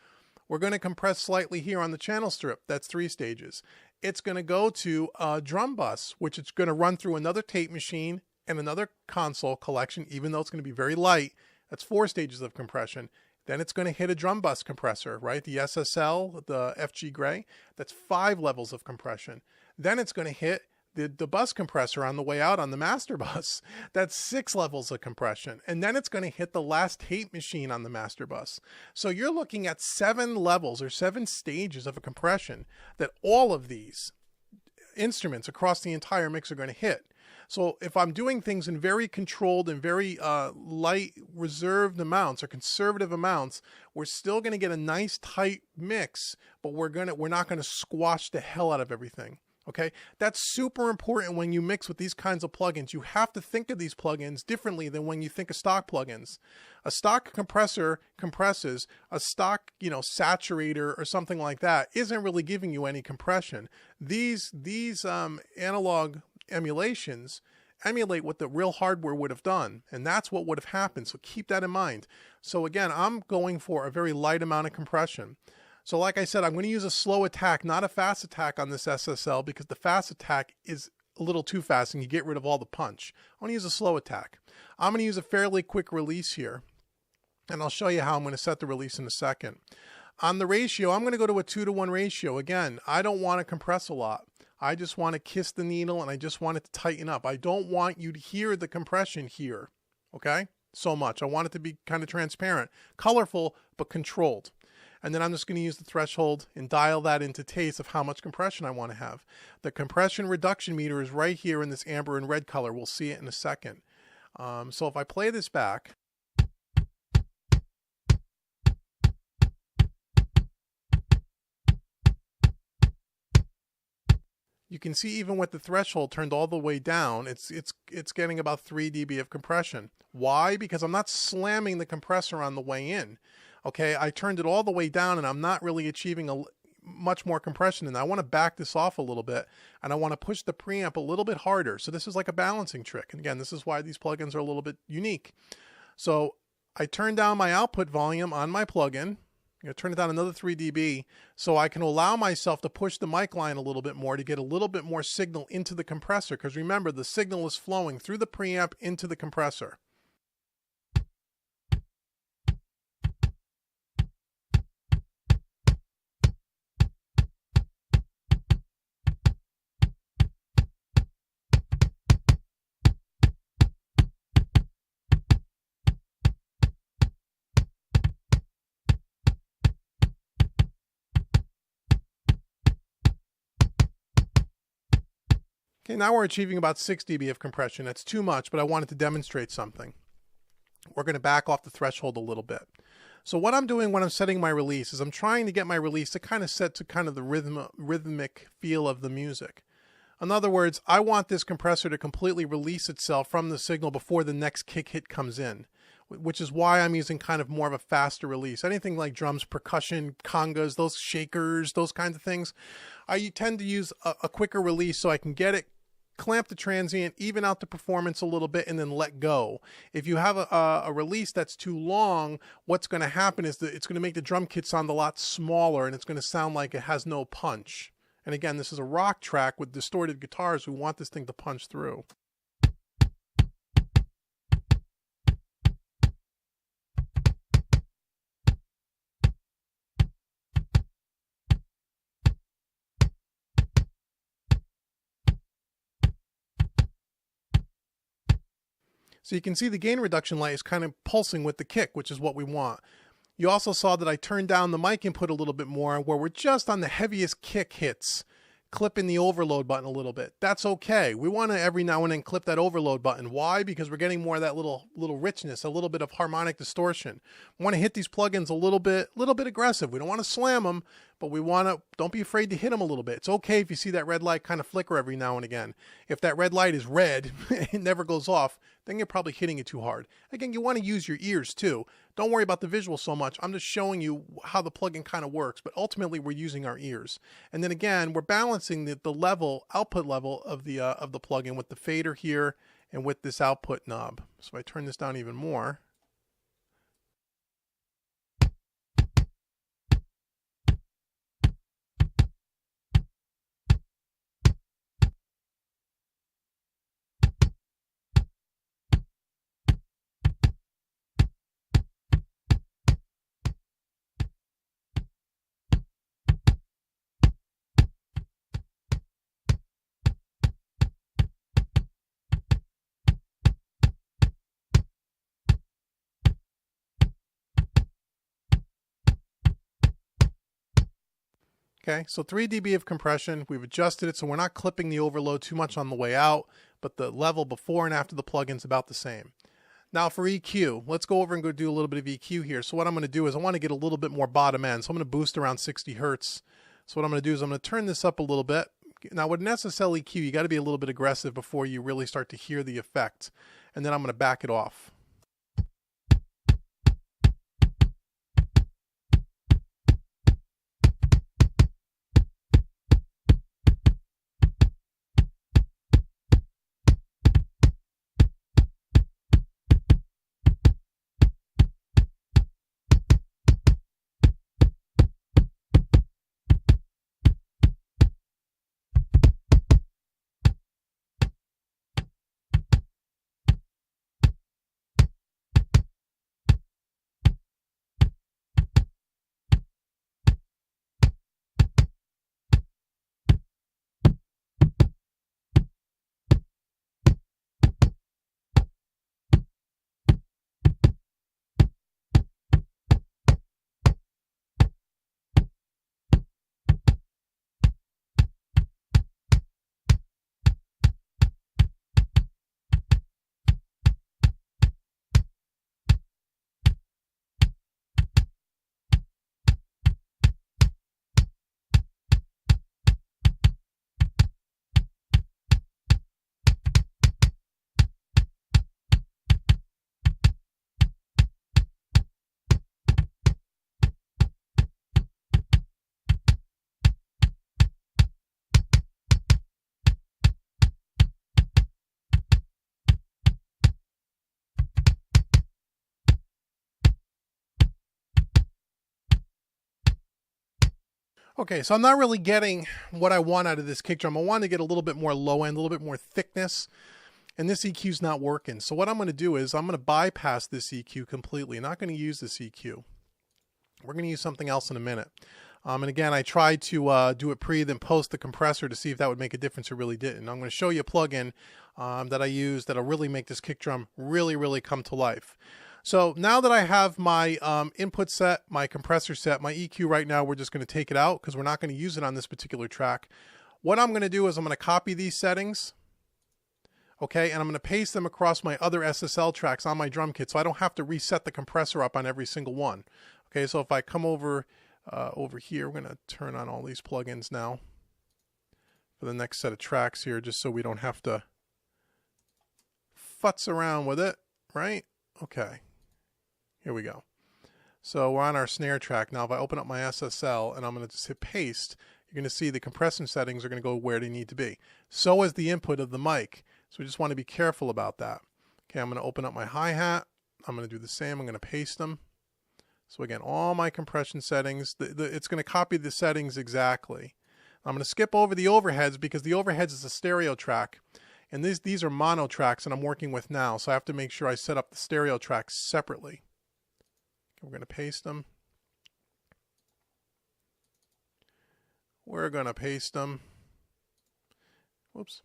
We're going to compress slightly here on the channel strip. That's 3 stages. It's going to go to a drum bus, which it's going to run through another tape machine and another console collection, even though it's going to be very light. That's 4 stages of compression. Then it's going to hit a drum bus compressor, right? The SSL, the FG Gray, that's 5 levels of compression. Then it's going to hit the bus compressor on the way out on the master bus. That's 6 levels of compression. And then it's going to hit the last tape machine on the master bus. So you're looking at 7 levels or 7 stages of a compression that all of these instruments across the entire mix are going to hit. So if I'm doing things in very controlled and very light, reserved amounts or conservative amounts, we're still going to get a nice tight mix, but we're not going to squash the hell out of everything. Okay, that's super important when you mix with these kinds of plugins. You have to think of these plugins differently than when you think of stock plugins. A stock compressor compresses, a stock, saturator or something like that isn't really giving you any compression. These analog emulations emulate what the real hardware would have done, and that's what would have happened. So keep that in mind. So again, I'm going for a very light amount of compression. So like I said, I'm going to use a slow attack, not a fast attack on this SSL, because the fast attack is a little too fast and you get rid of all the punch. I'm going to use a slow attack. I'm going to use a fairly quick release here, and I'll show you how I'm going to set the release in a second. On the ratio, I'm going to go to a 2-to-1 ratio. Again, I don't want to compress a lot. I just want to kiss the needle and I just want it to tighten up. I don't want you to hear the compression here, okay? So much. I want it to be kind of transparent, colorful, but controlled. And then I'm just going to use the threshold and dial that into taste of how much compression I want to have. The compression reduction meter is right here in this amber and red color. We'll see it in a second. So if I play this back, you can see even with the threshold turned all the way down, it's getting about 3 dB of compression. Why? Because I'm not slamming the compressor on the way in. Okay, I turned it all the way down and I'm not really achieving much more compression. And I want to back this off a little bit and I want to push the preamp a little bit harder. So this is like a balancing trick. And again, this is why these plugins are a little bit unique. So I turn down my output volume on my plugin. I'm going to turn it down another 3 dB so I can allow myself to push the mic line a little bit more to get a little bit more signal into the compressor. Because remember, the signal is flowing through the preamp into the compressor. Okay, now we're achieving about 6 dB of compression. That's too much, but I wanted to demonstrate something. We're going to back off the threshold a little bit. So what I'm doing when I'm setting my release is I'm trying to get my release to kind of set to kind of the rhythmic feel of the music. In other words, I want this compressor to completely release itself from the signal before the next kick hit comes in, which is why I'm using kind of more of a faster release. Anything like drums, percussion, congas, those shakers, those kinds of things, I tend to use a quicker release so I can get it, clamp the transient, even out the performance a little bit, and then let go. If you have a release that's too long, what's going to happen is that it's going to make the drum kit sound a lot smaller and it's going to sound like it has no punch. And again, this is a rock track with distorted guitars. We want this thing to punch through. So you can see the gain reduction light is kind of pulsing with the kick, which is what we want. You also saw that I turned down the mic input a little bit more, where we're just on the heaviest kick hits, clipping the overload button a little bit. That's okay. We want to every now and then clip that overload button. Why? Because we're getting more of that little richness, a little bit of harmonic distortion. We want to hit these plugins a little bit aggressive. We don't want to slam them, but don't be afraid to hit them a little bit. It's okay if you see that red light kind of flicker every now and again. If that red light is red, it never goes off, then then you're probably hitting it too hard. Again, you want to use your ears too. Don't worry about the visual so much. I'm just showing you how the plugin kind of works, but ultimately we're using our ears. And then again, we're balancing the level, output level of the plugin with the fader here and with this output knob. So if I turn this down even more, okay, so 3 dB of compression. We've adjusted it so we're not clipping the overload too much on the way out, but the level before and after the plugin's about the same. Now for EQ, let's go over and go do a little bit of EQ here. So what I'm going to do is I want to get a little bit more bottom end. So I'm going to boost around 60 Hertz. So what I'm going to do is I'm going to turn this up a little bit. Now with an SSL EQ, you got to be a little bit aggressive before you really start to hear the effect. And then I'm going to back it off. Okay, so I'm not really getting what I want out of this kick drum. I want to get a little bit more low end, a little bit more thickness, and this EQ's not working. So what I'm going to do is I'm going to bypass this EQ completely. I'm not going to use this EQ. We're going to use something else in a minute. And again, I tried to do it pre, then post the compressor to see if that would make a difference. It really didn't. I'm going to show you a plugin that I use that'll really make this kick drum really come to life. So now that I have my input set, my compressor set, my EQ right now, we're just going to take it out because we're not going to use it on this particular track. What I'm going to do is I'm going to copy these settings, okay, and I'm going to paste them across my other SSL tracks on my drum kit so I don't have to reset the compressor up on every single one. Okay, so if I come over here, we're going to turn on all these plugins now for the next set of tracks here just so we don't have to futz around with it, right? Okay. Here we go. So we're on our snare track. Now if I open up my SSL and I'm going to just hit paste, you're going to see the compression settings are going to go where they need to be. So is the input of the mic. So we just want to be careful about that. Okay, I'm going to open up my hi-hat. I'm going to do the same. I'm going to paste them. So again, all my compression settings, it's going to copy the settings exactly. I'm going to skip over the overheads because the overheads is a stereo track. And these are mono tracks that I'm working with now. So I have to make sure I set up the stereo tracks separately. We're going to paste them. We're going to paste them. Whoops.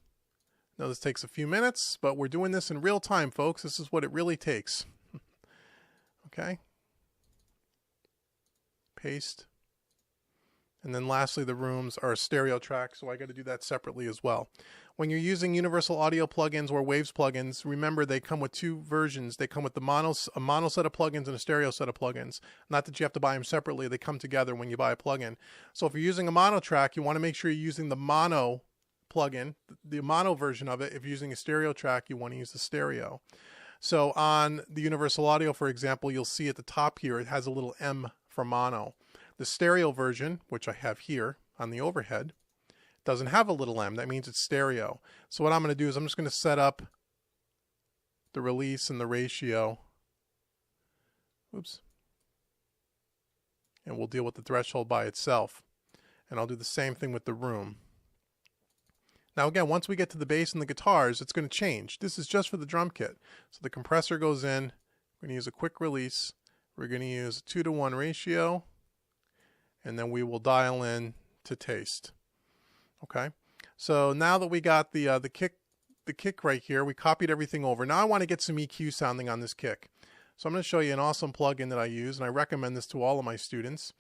Now this takes a few minutes, but we're doing this in real time, folks. This is what it really takes. Okay. Paste. And then lastly, the rooms are a stereo track, so I got to do that separately as well. When you're using universal audio plugins or Waves plugins, remember they come with two versions. They come with a mono set of plugins and a stereo set of plugins. Not that you have to buy them separately. They come together when you buy a plugin. So if you're using a mono track, you want to make sure you're using the mono plugin, the mono version of it. If you're using a stereo track, you want to use the stereo. So on the Universal Audio, for example, you'll see at the top here, it has a little M for mono. The stereo version, which I have here on the overhead, doesn't have a little M. That means it's stereo. So what I'm going to do is I'm just going to set up the release and the ratio. Oops. And we'll deal with the threshold by itself. And I'll do the same thing with the room. Now again, once we get to the bass and the guitars, it's going to change. This is just for the drum kit. So the compressor goes in. We're going to use a quick release. We're going to use a 2-to-1 ratio. And then we will dial in to taste. Okay. So now that we got the kick right here, we copied everything over. Now I want to get some EQ sounding on this kick. So I'm going to show you an awesome plugin that I use, and I recommend this to all of my students.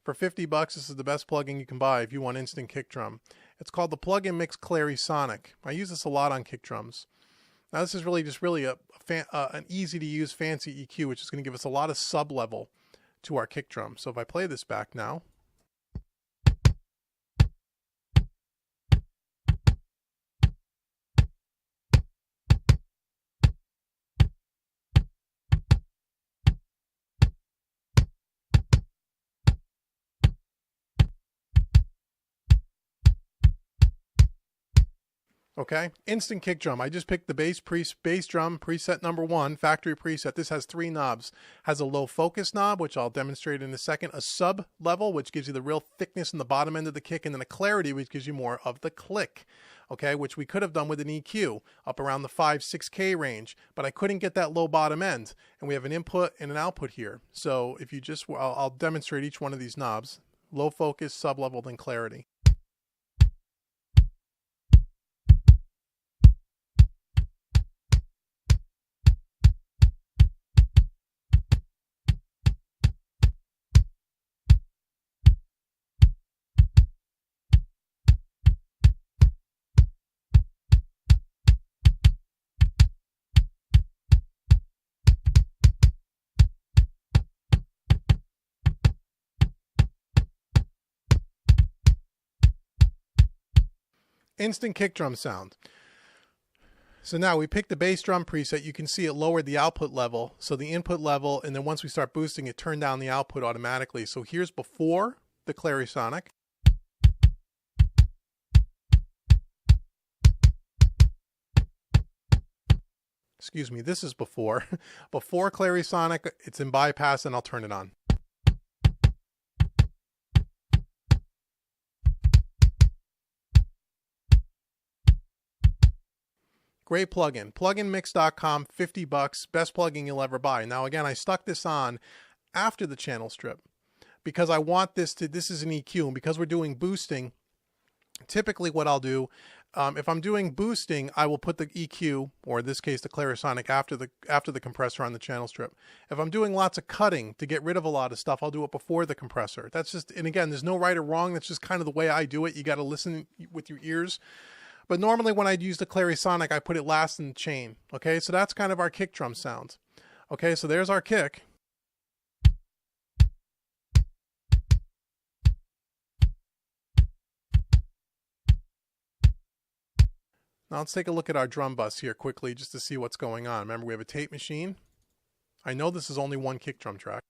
For $50, this is the best plugin you can buy if you want instant kick drum. It's called the Plug-in Mix Clarisonic. I use this a lot on kick drums. Now this is really just an easy to use fancy EQ, which is going to give us a lot of sub-level to our kick drum. So if I play this back now. Okay, instant kick drum. I just picked the bass drum preset number 1, factory preset. This has 3 knobs. Has a low focus knob, which I'll demonstrate in a second, a sub level, which gives you the real thickness in the bottom end of the kick, and then a clarity, which gives you more of the click. Okay, which we could have done with an EQ up around the 5-6K range, but I couldn't get that low bottom end, and we have an input and an output here. So if you just, I'll demonstrate each one of these knobs: low focus, sub level, then clarity. Instant kick drum sound. So now we picked the bass drum preset. You can see it lowered the output level, so the input level, and then once we start boosting it, turned down the output automatically. So here's before the Clarisonic. Excuse me, this is before. Before Clarisonic, it's in bypass, and I'll turn it on. Great plugin. Pluginmix.com, $50, best plugin you'll ever buy. Now again, I stuck this on after the channel strip because I want this is an EQ, and because we're doing boosting, typically what I'll do, if I'm doing boosting, I will put the EQ, or in this case the Clarisonic, after the compressor on the channel strip. If I'm doing lots of cutting to get rid of a lot of stuff, I'll do it before the compressor. That's just, and again, there's no right or wrong. That's just kind of the way I do it. You got to listen with your ears. But normally when I use the Clarisonic, I put it last in the chain. Okay, so that's kind of our kick drum sound. Okay, so there's our kick. Now let's take a look at our drum bus here quickly just to see what's going on. Remember, we have a tape machine. I know this is only one kick drum track.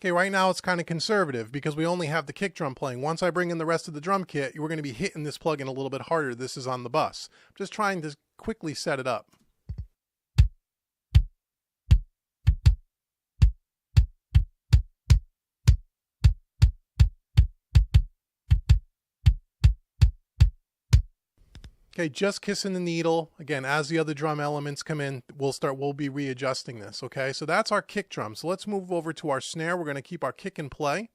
Okay, right now it's kind of conservative because we only have the kick drum playing. Once I bring in the rest of the drum kit, we're going to be hitting this plug-in a little bit harder. This is on the bus. I'm just trying to quickly set it up. Okay, just kissing the needle. Again, as the other drum elements come in, we'll be readjusting this, okay? So that's our kick drum. So let's move over to our snare. We're going to keep our kick in play.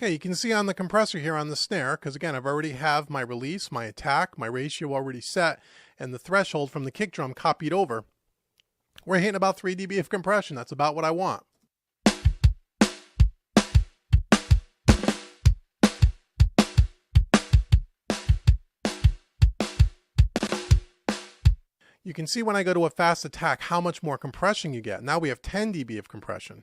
Okay, you can see on the compressor here on the snare, because again, I've already have my release, my attack, my ratio already set, and the threshold from the kick drum copied over. We're hitting about 3 dB of compression. That's about what I want. You can see when I go to a fast attack how much more compression you get. Now we have 10 dB of compression.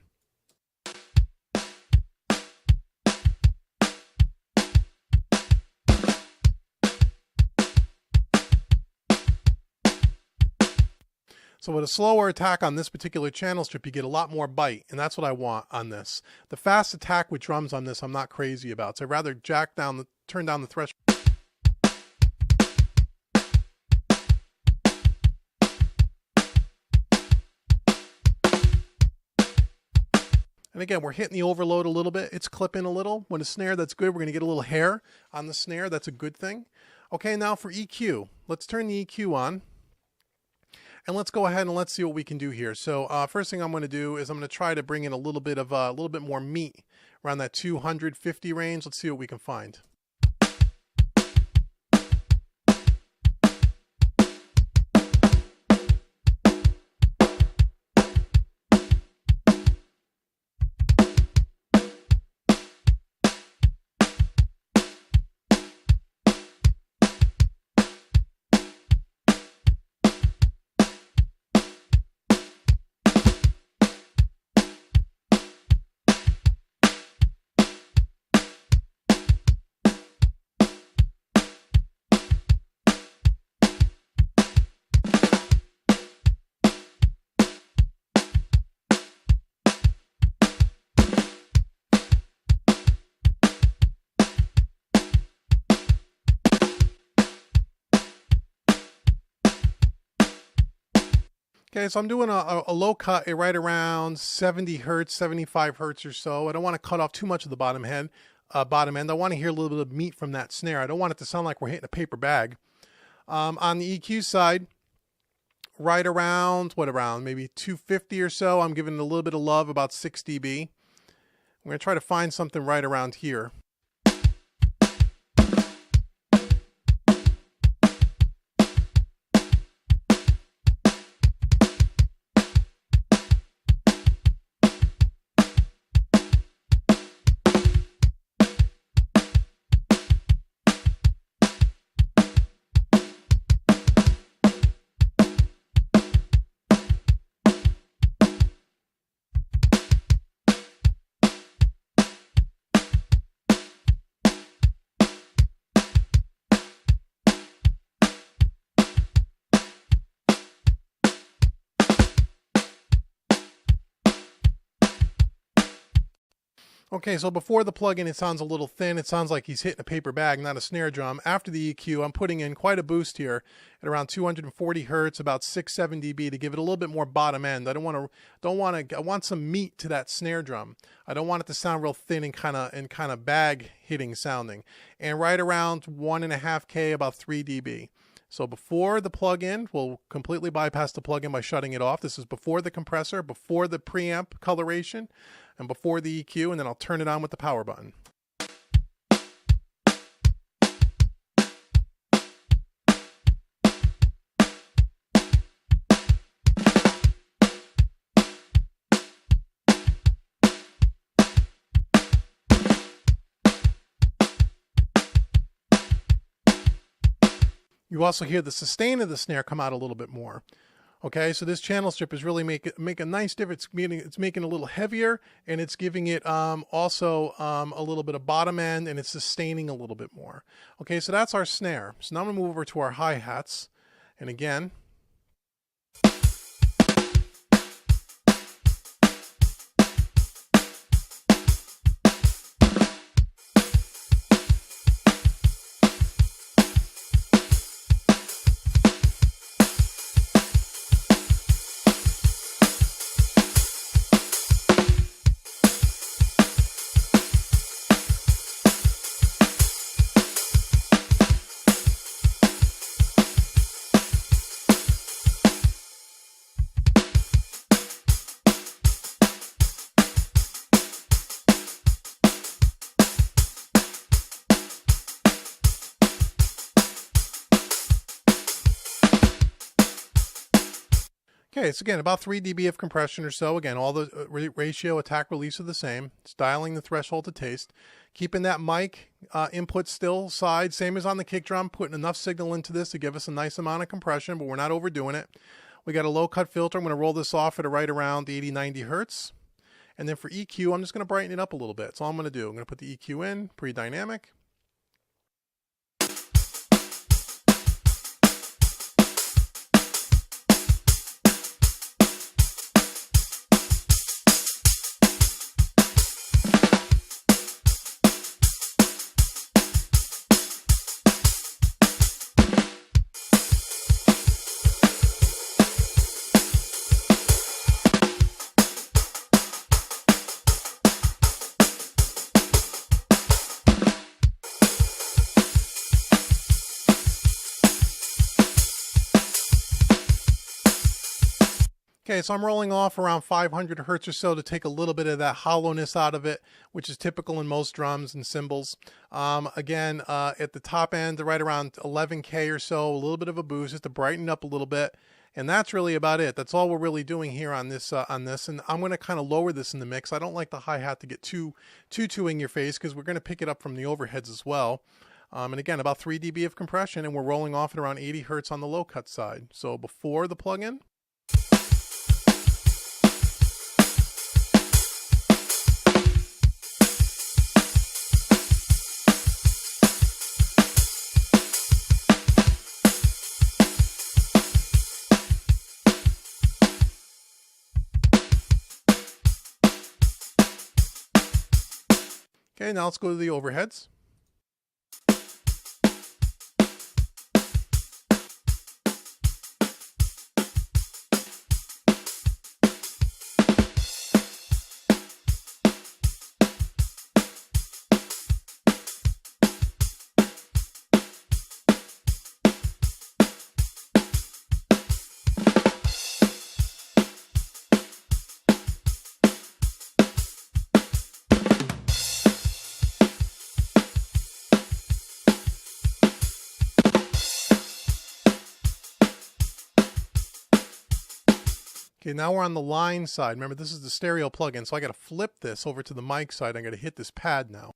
So with a slower attack on this particular channel strip, you get a lot more bite, and that's what I want on this. The fast attack with drums on this, I'm not crazy about. So I'd rather turn down the threshold. And again, we're hitting the overload a little bit. It's clipping a little. When a snare, that's good. We're going to get a little hair on the snare. That's a good thing. Okay, now for EQ. Let's turn the EQ on. And let's go ahead and let's see what we can do here. So first thing I'm going to do is I'm going to try to bring in a little bit more meat around that 250 range. Let's see what we can find. Okay, so I'm doing a low cut right around 70 hertz, 75 hertz or so. I don't want to cut off too much of the bottom end. I want to hear a little bit of meat from that snare. I don't want it to sound like we're hitting a paper bag. On the EQ side, right around, maybe 250 or so. I'm giving it a little bit of love, about 6 dB. I'm going to try to find something right around here. Okay, so before the plug-in, it sounds a little thin. It sounds like he's hitting a paper bag, not a snare drum. After the EQ, I'm putting in quite a boost here at around 240 hertz, about 6-7 dB to give it a little bit more bottom end. I want some meat to that snare drum. I don't want it to sound real thin and kind of bag hitting sounding. And right around 1.5K, about 3 dB. So before the plug-in, we'll completely bypass the plug-in by shutting it off. This is before the compressor, before the preamp coloration, and before the EQ, and then I'll turn it on with the power button. You also hear the sustain of the snare come out a little bit more. Okay, so this channel strip is really make a nice difference. It's making it a little heavier, and it's giving it also a little bit of bottom end, and it's sustaining a little bit more. Okay, so that's our snare. So now I'm gonna move over to our hi-hats, and again. Okay, so again, about 3 dB of compression or so. Again, all the ratio attack release are the same. It's dialing the threshold to taste. Keeping that mic input still side, same as on the kick drum, putting enough signal into this to give us a nice amount of compression, but we're not overdoing it. We got a low cut filter. I'm going to roll this off at right around the 80-90 hertz. And then for EQ, I'm just going to brighten it up a little bit. That's all I'm going to do. I'm going to put the EQ in, pre-dynamic. Okay, so I'm rolling off around 500 hertz or so to take a little bit of that hollowness out of it, which is typical in most drums and cymbals. Again, at the top end, right around 11K or so, a little bit of a boost just to brighten up a little bit. And that's really about it. That's all we're really doing here on this. And I'm going to kind of lower this in the mix. I don't like the hi-hat to get too in your face because we're going to pick it up from the overheads as well. And again, about 3 dB of compression, and we're rolling off at around 80 hertz on the low cut side. So before the plug-in. Okay, now let's go to the overheads. Okay, now we're on the line side. Remember, this is the stereo plugin, so I got to flip this over to the mic side. I got to hit this pad now.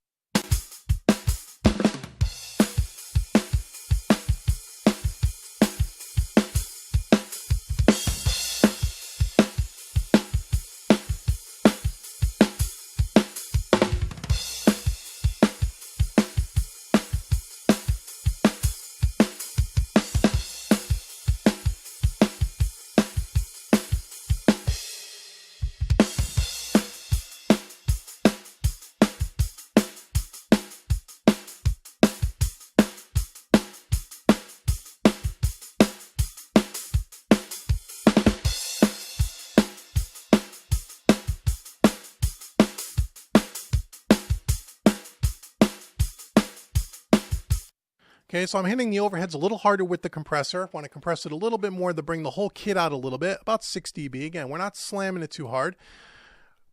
Okay, so I'm hitting the overheads a little harder with the compressor. Want to compress it a little bit more to bring the whole kit out a little bit, about 6 dB. Again, we're not slamming it too hard.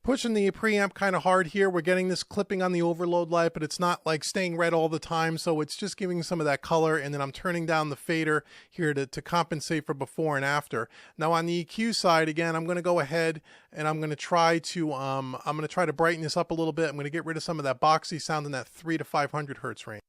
Pushing the preamp kind of hard here. We're getting this clipping on the overload light, but it's not like staying red all the time, so it's just giving some of that color, and then I'm turning down the fader here to compensate for before and after. Now on the EQ side, again, I'm going to go ahead and I'm going to try to brighten this up a little bit. I'm going to get rid of some of that boxy sound in that 300 to 500 hertz range.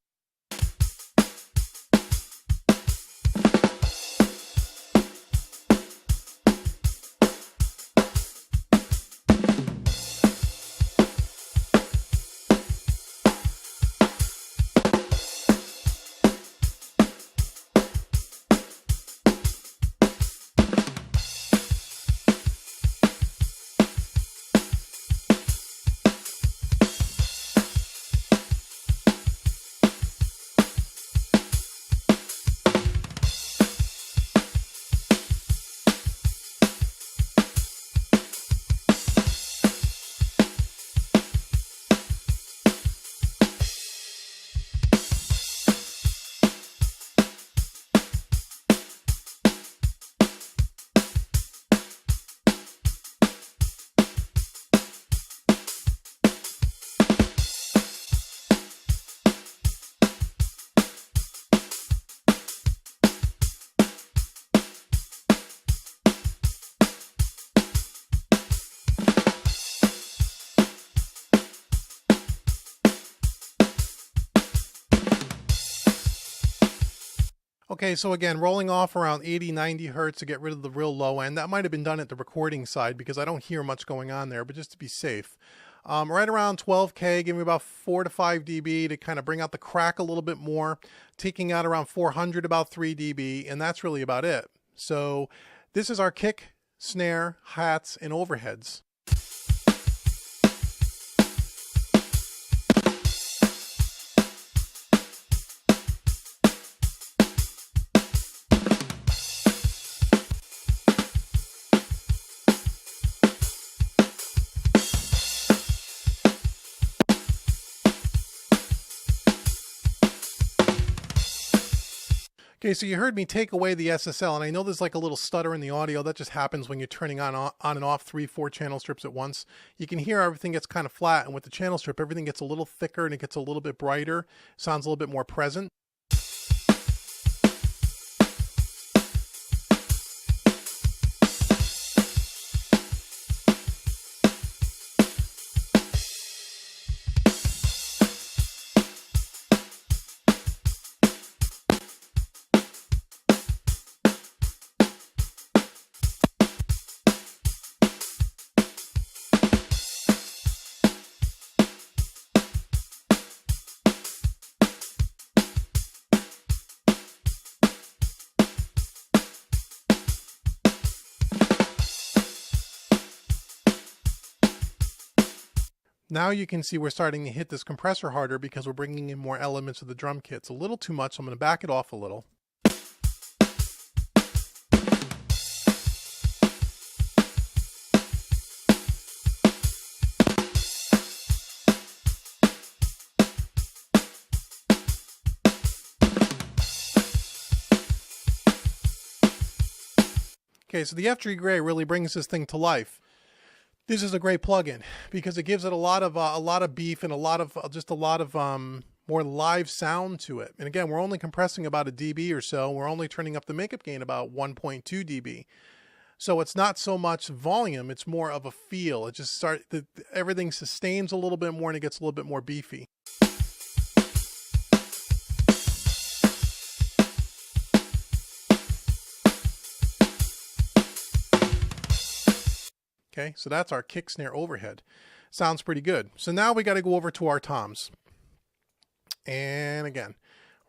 Okay, so again, rolling off around 80, 90 hertz to get rid of the real low end. That might have been done at the recording side because I don't hear much going on there, but just to be safe. Right around 12K, give me about 4 to 5 dB to kind of bring out the crack a little bit more. Taking out around 400, about 3 dB, and that's really about it. So this is our kick, snare, hats, and overheads. Okay, so you heard me take away the SSL, and I know there's like a little stutter in the audio. That just happens when you're turning on and off 3-4 channel strips at once. You can hear everything gets kind of flat, and with the channel strip, everything gets a little thicker and it gets a little bit brighter. Sounds a little bit more present. Now you can see we're starting to hit this compressor harder because we're bringing in more elements of the drum kit. It's a little too much, so I'm going to back it off a little. Okay, so the FG Gray really brings this thing to life. This is a great plugin because it gives it a lot of beef and a lot of more live sound to it. And again, we're only compressing about a dB or so. We're only turning up the makeup gain about 1.2 dB. So it's not so much volume, it's more of a feel. It just everything sustains a little bit more and it gets a little bit more beefy. Okay, so that's our kick snare overhead. Sounds pretty good. So now we got to go over to our toms. And again,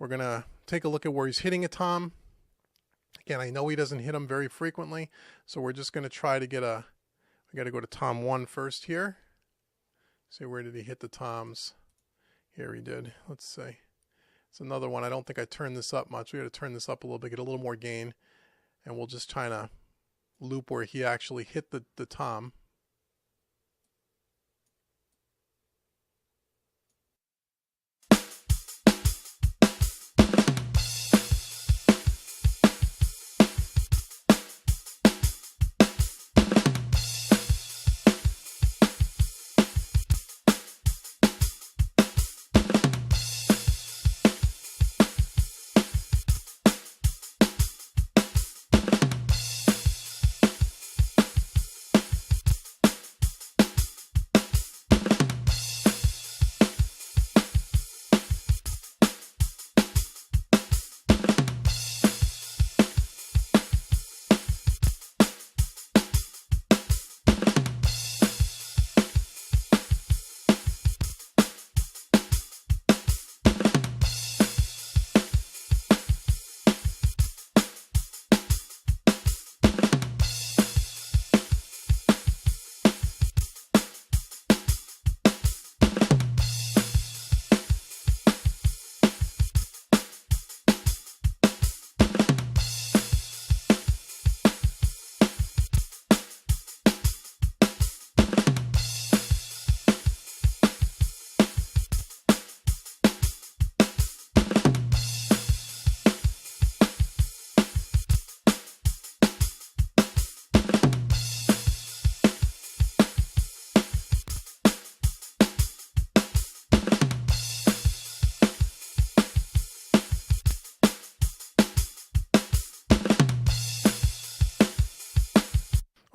we're going to take a look at where he's hitting a tom. Again, I know he doesn't hit them very frequently, so we're just going to try to get we got to go to tom 1 first here. See, where did he hit the toms? Here he did. Let's see. It's another one. I don't think I turned this up much. We got to turn this up a little bit, get a little more gain, and we'll just try to loop where he actually hit the tom.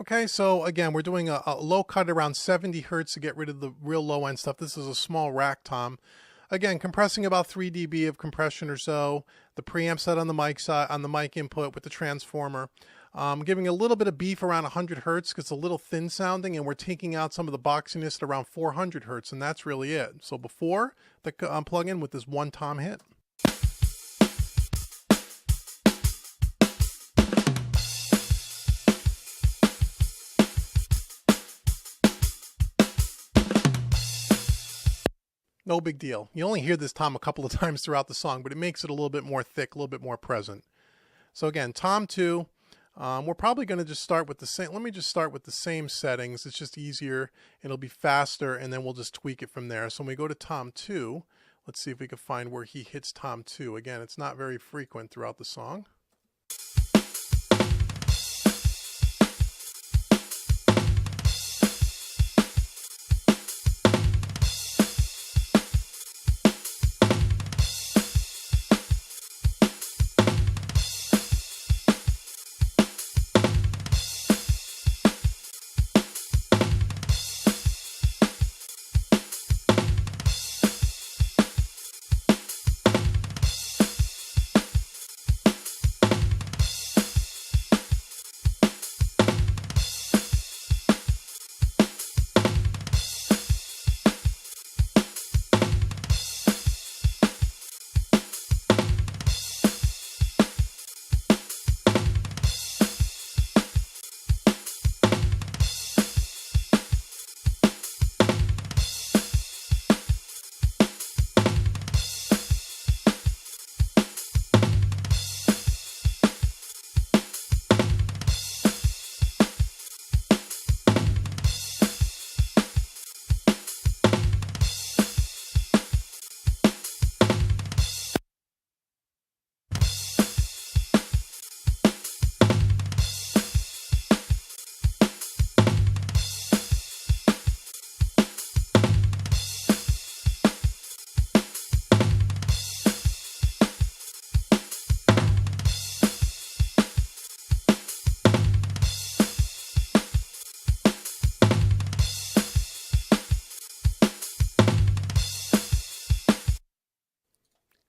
Okay, so again, we're doing a low cut around 70 hertz to get rid of the real low end stuff. This is a small rack tom. Again, compressing about 3 dB of compression or so. The preamp set on the mic side, on the mic input with the transformer. Giving a little bit of beef around 100 hertz because it's a little thin sounding, and we're taking out some of the boxiness at around 400 hertz, and that's really it. So before the plug-in with this one tom hit. No big deal. You only hear this tom a couple of times throughout the song, but it makes it a little bit more thick, a little bit more present. So again, tom 2. We're probably going to just start with the same. Let me just start with the same settings. It's just easier. It'll be faster, and then we'll just tweak it from there. So when we go to tom 2, let's see if we can find where he hits tom 2. Again, it's not very frequent throughout the song.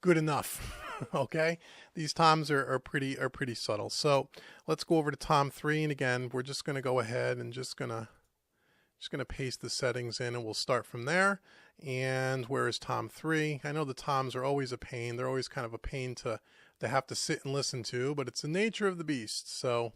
Good enough. Okay, these toms are pretty subtle. So let's go over to tom 3, and again we're just going to go ahead and just gonna paste the settings in, and we'll start from there. And where is tom 3? I know the toms are always a pain. They're always kind of a pain to have to sit and listen to, but it's the nature of the beast. So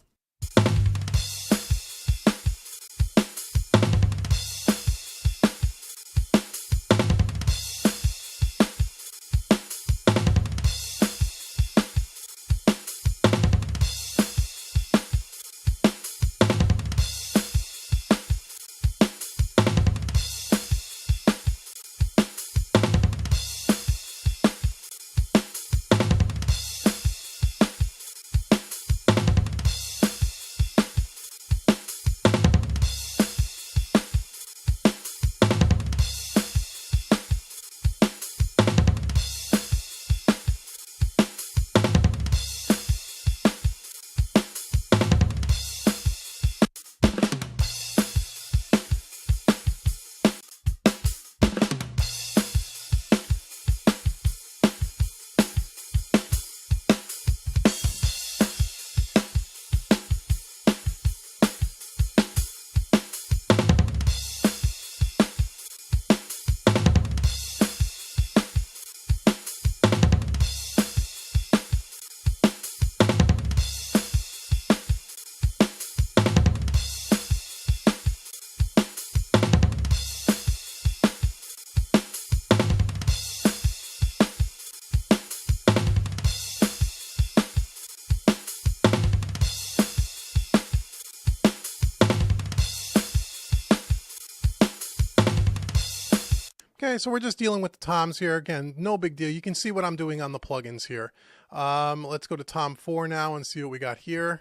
okay, so we're just dealing with the toms here. Again, no big deal. You can see what I'm doing on the plugins here. Let's go to tom 4 now and see what we got here.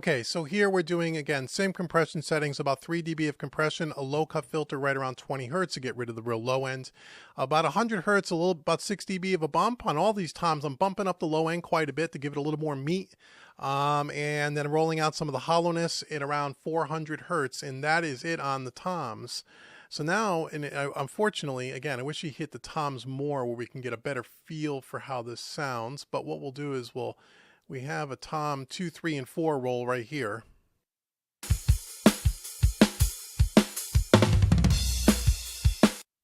Okay, so here we're doing, again, same compression settings, about 3 dB of compression, a low cut filter right around 20 hertz to get rid of the real low end. About 100 hertz, about 6 dB of a bump. On all these toms, I'm bumping up the low end quite a bit to give it a little more meat. And then rolling out some of the hollowness at around 400 hertz, and that is it on the toms. So now, and unfortunately, again, I wish you hit the toms more where we can get a better feel for how this sounds. But what we'll do is we have a tom 2, 3, and 4 roll right here.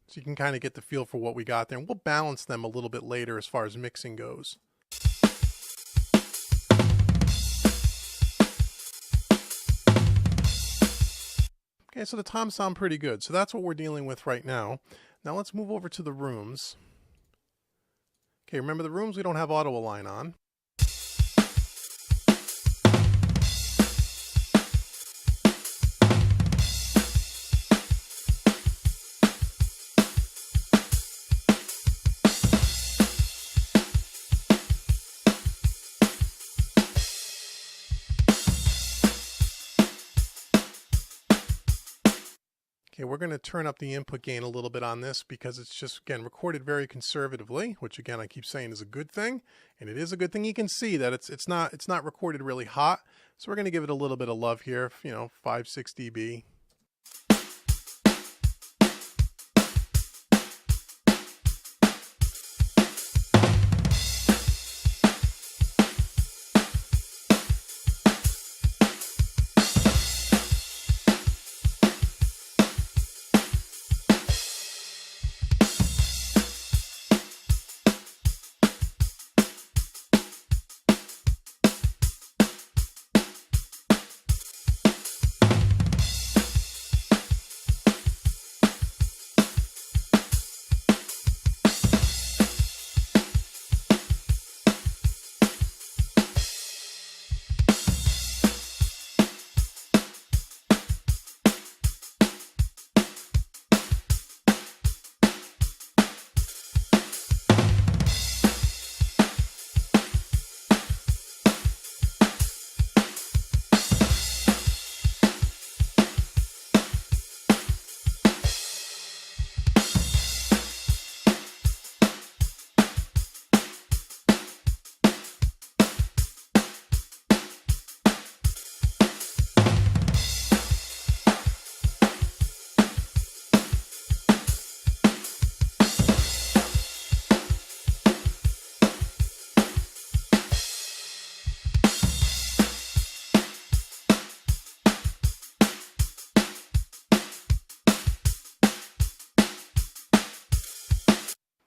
So you can kind of get the feel for what we got there. And we'll balance them a little bit later as far as mixing goes. Okay, so the toms sound pretty good. So that's what we're dealing with right now. Now let's move over to the rooms. Okay, remember the rooms we don't have auto align on. Okay, we're going to turn up the input gain a little bit on this because it's just, again, recorded very conservatively, which again I keep saying is a good thing, and it is a good thing. You can see that it's not recorded really hot, so we're going to give it a little bit of love here, 5, 6 dB.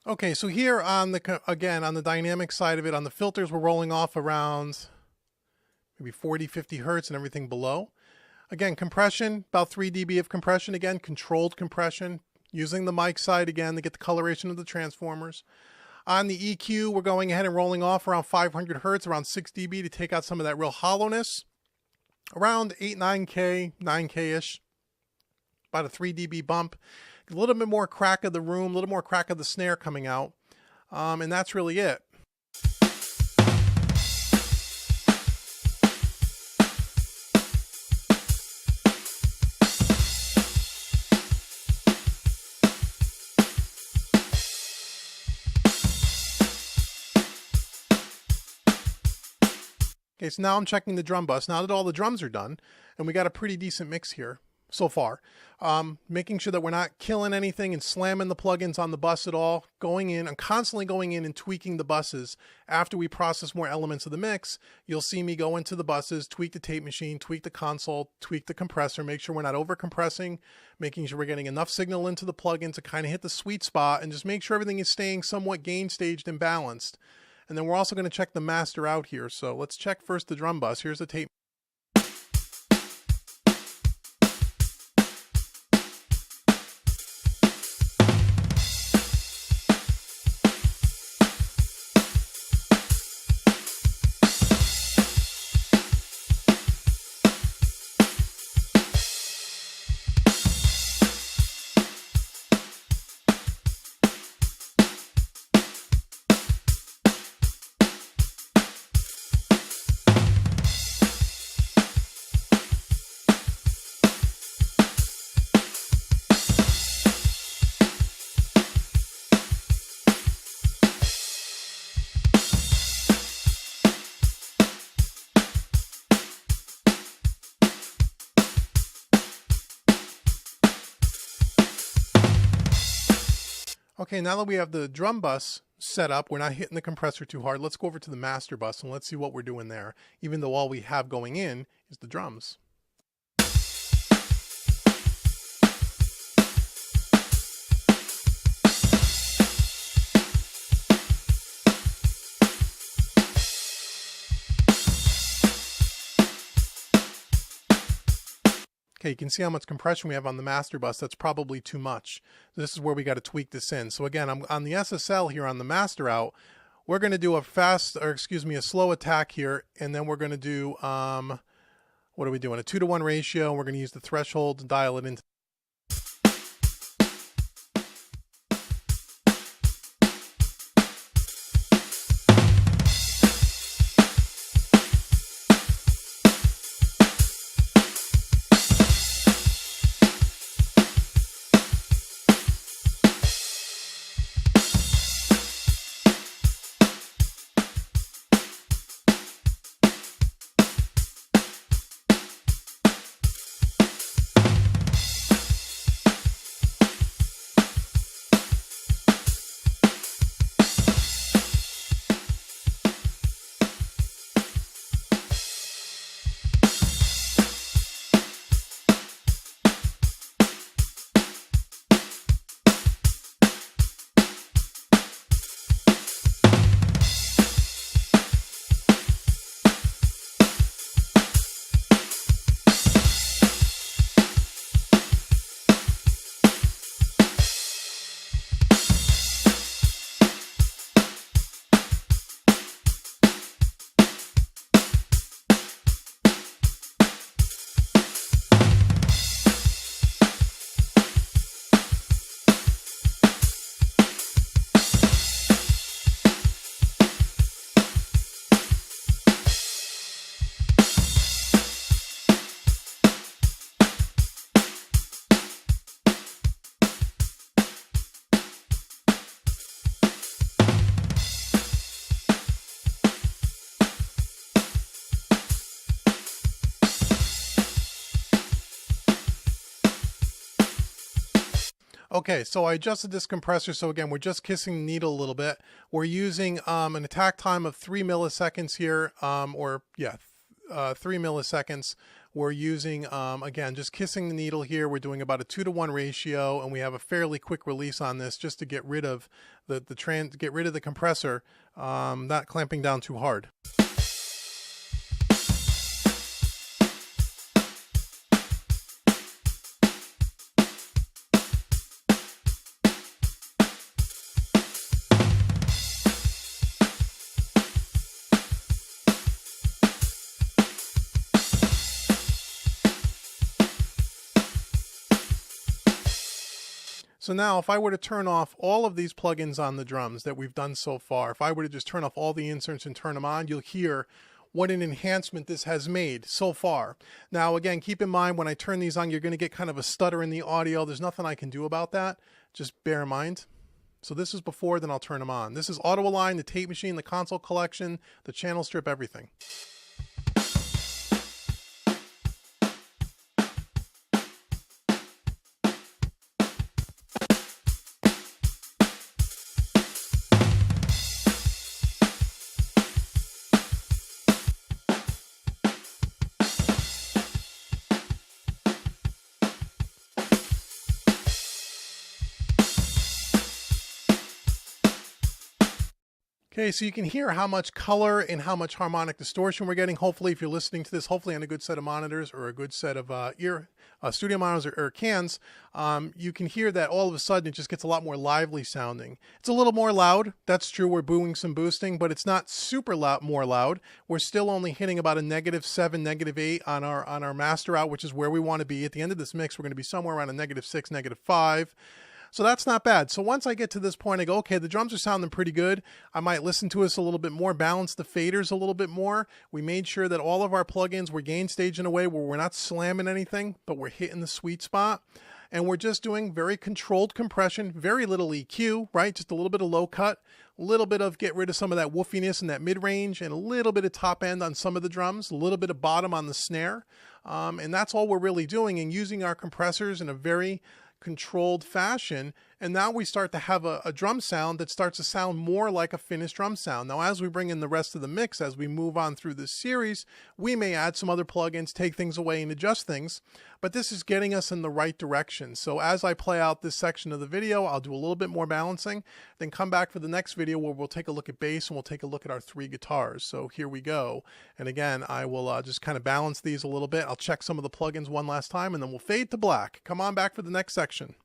Okay, so here on the dynamic side of it, on the filters, we're rolling off around maybe 40, 50 hertz and everything below. Again, compression, about 3 dB of compression. Again, controlled compression, using the mic side again to get the coloration of the transformers. On the EQ, we're going ahead and rolling off around 500 hertz, around 6 dB to take out some of that real hollowness. Around 8, 9K, 9K-ish, about a 3 dB bump. A little bit more crack of the room, a little more crack of the snare coming out, and that's really it. Okay, so now I'm checking the drum bus. Now that all the drums are done, and we got a pretty decent mix here so far, making sure that we're not killing anything and slamming the plugins on the bus at all. I'm constantly going in and tweaking the buses. After we process more elements of the mix, you'll see me go into the buses, tweak the tape machine, tweak the console, tweak the compressor, make sure we're not over compressing, making sure we're getting enough signal into the plugin to kind of hit the sweet spot, and just make sure everything is staying somewhat gain staged and balanced. And then we're also going to check the master out here. So let's check first the drum bus. Here's the tape. Okay, now that we have the drum bus set up, we're not hitting the compressor too hard. Let's go over to the master bus and let's see what we're doing there, even though all we have going in is the drums. Okay, you can see how much compression we have on the master bus. That's probably too much. This is where we got to tweak this in. So again, I'm on the SSL here on the master out. We're going to do a slow attack here, and then we're going to do, what are we doing? A 2-to-1 ratio, and we're going to use the threshold to dial it into. Okay, so I adjusted this compressor. So again, we're just kissing the needle a little bit. We're using an attack time of 3 milliseconds here, 3 milliseconds. We're using, again, just kissing the needle here. We're doing about a 2-to-1 ratio, and we have a fairly quick release on this just to get rid of the compressor, not clamping down too hard. So now if I were to turn off all of these plugins on the drums that we've done so far, if I were to just turn off all the inserts and turn them on, you'll hear what an enhancement this has made so far. Now again, keep in mind when I turn these on, you're going to get kind of a stutter in the audio. There's nothing I can do about that. Just bear in mind. So this is before, then I'll turn them on. This is auto align, the tape machine, the console collection, the channel strip, everything. Okay, so you can hear how much color and how much harmonic distortion we're getting. Hopefully, if you're listening to this, hopefully on a good set of monitors or a good set of studio monitors or cans, you can hear that all of a sudden it just gets a lot more lively sounding. It's a little more loud. That's true. We're booing some boosting, but it's not super loud, more loud. We're still only hitting about a -7, -8 on our master out, which is where we want to be. At the end of this mix, we're going to be somewhere around a -6, -5. So that's not bad. So once I get to this point, I go, okay, the drums are sounding pretty good. I might listen to us a little bit more, balance the faders a little bit more. We made sure that all of our plugins were gain staged in a way where we're not slamming anything, but we're hitting the sweet spot. And we're just doing very controlled compression, very little EQ, right? Just a little bit of low cut, a little bit of get rid of some of that woofiness and that mid-range, and a little bit of top end on some of the drums, a little bit of bottom on the snare. And that's all we're really doing, and using our compressors in a very controlled fashion. And now we start to have a drum sound that starts to sound more like a finished drum sound. Now, as we bring in the rest of the mix, as we move on through this series, we may add some other plugins, take things away, and adjust things. But this is getting us in the right direction. So as I play out this section of the video, I'll do a little bit more balancing, then come back for the next video where we'll take a look at bass and we'll take a look at our 3 guitars. So here we go. And again, I will just kind of balance these a little bit. I'll check some of the plugins one last time and then we'll fade to black. Come on back for the next section.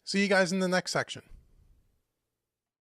See you guys in the next section.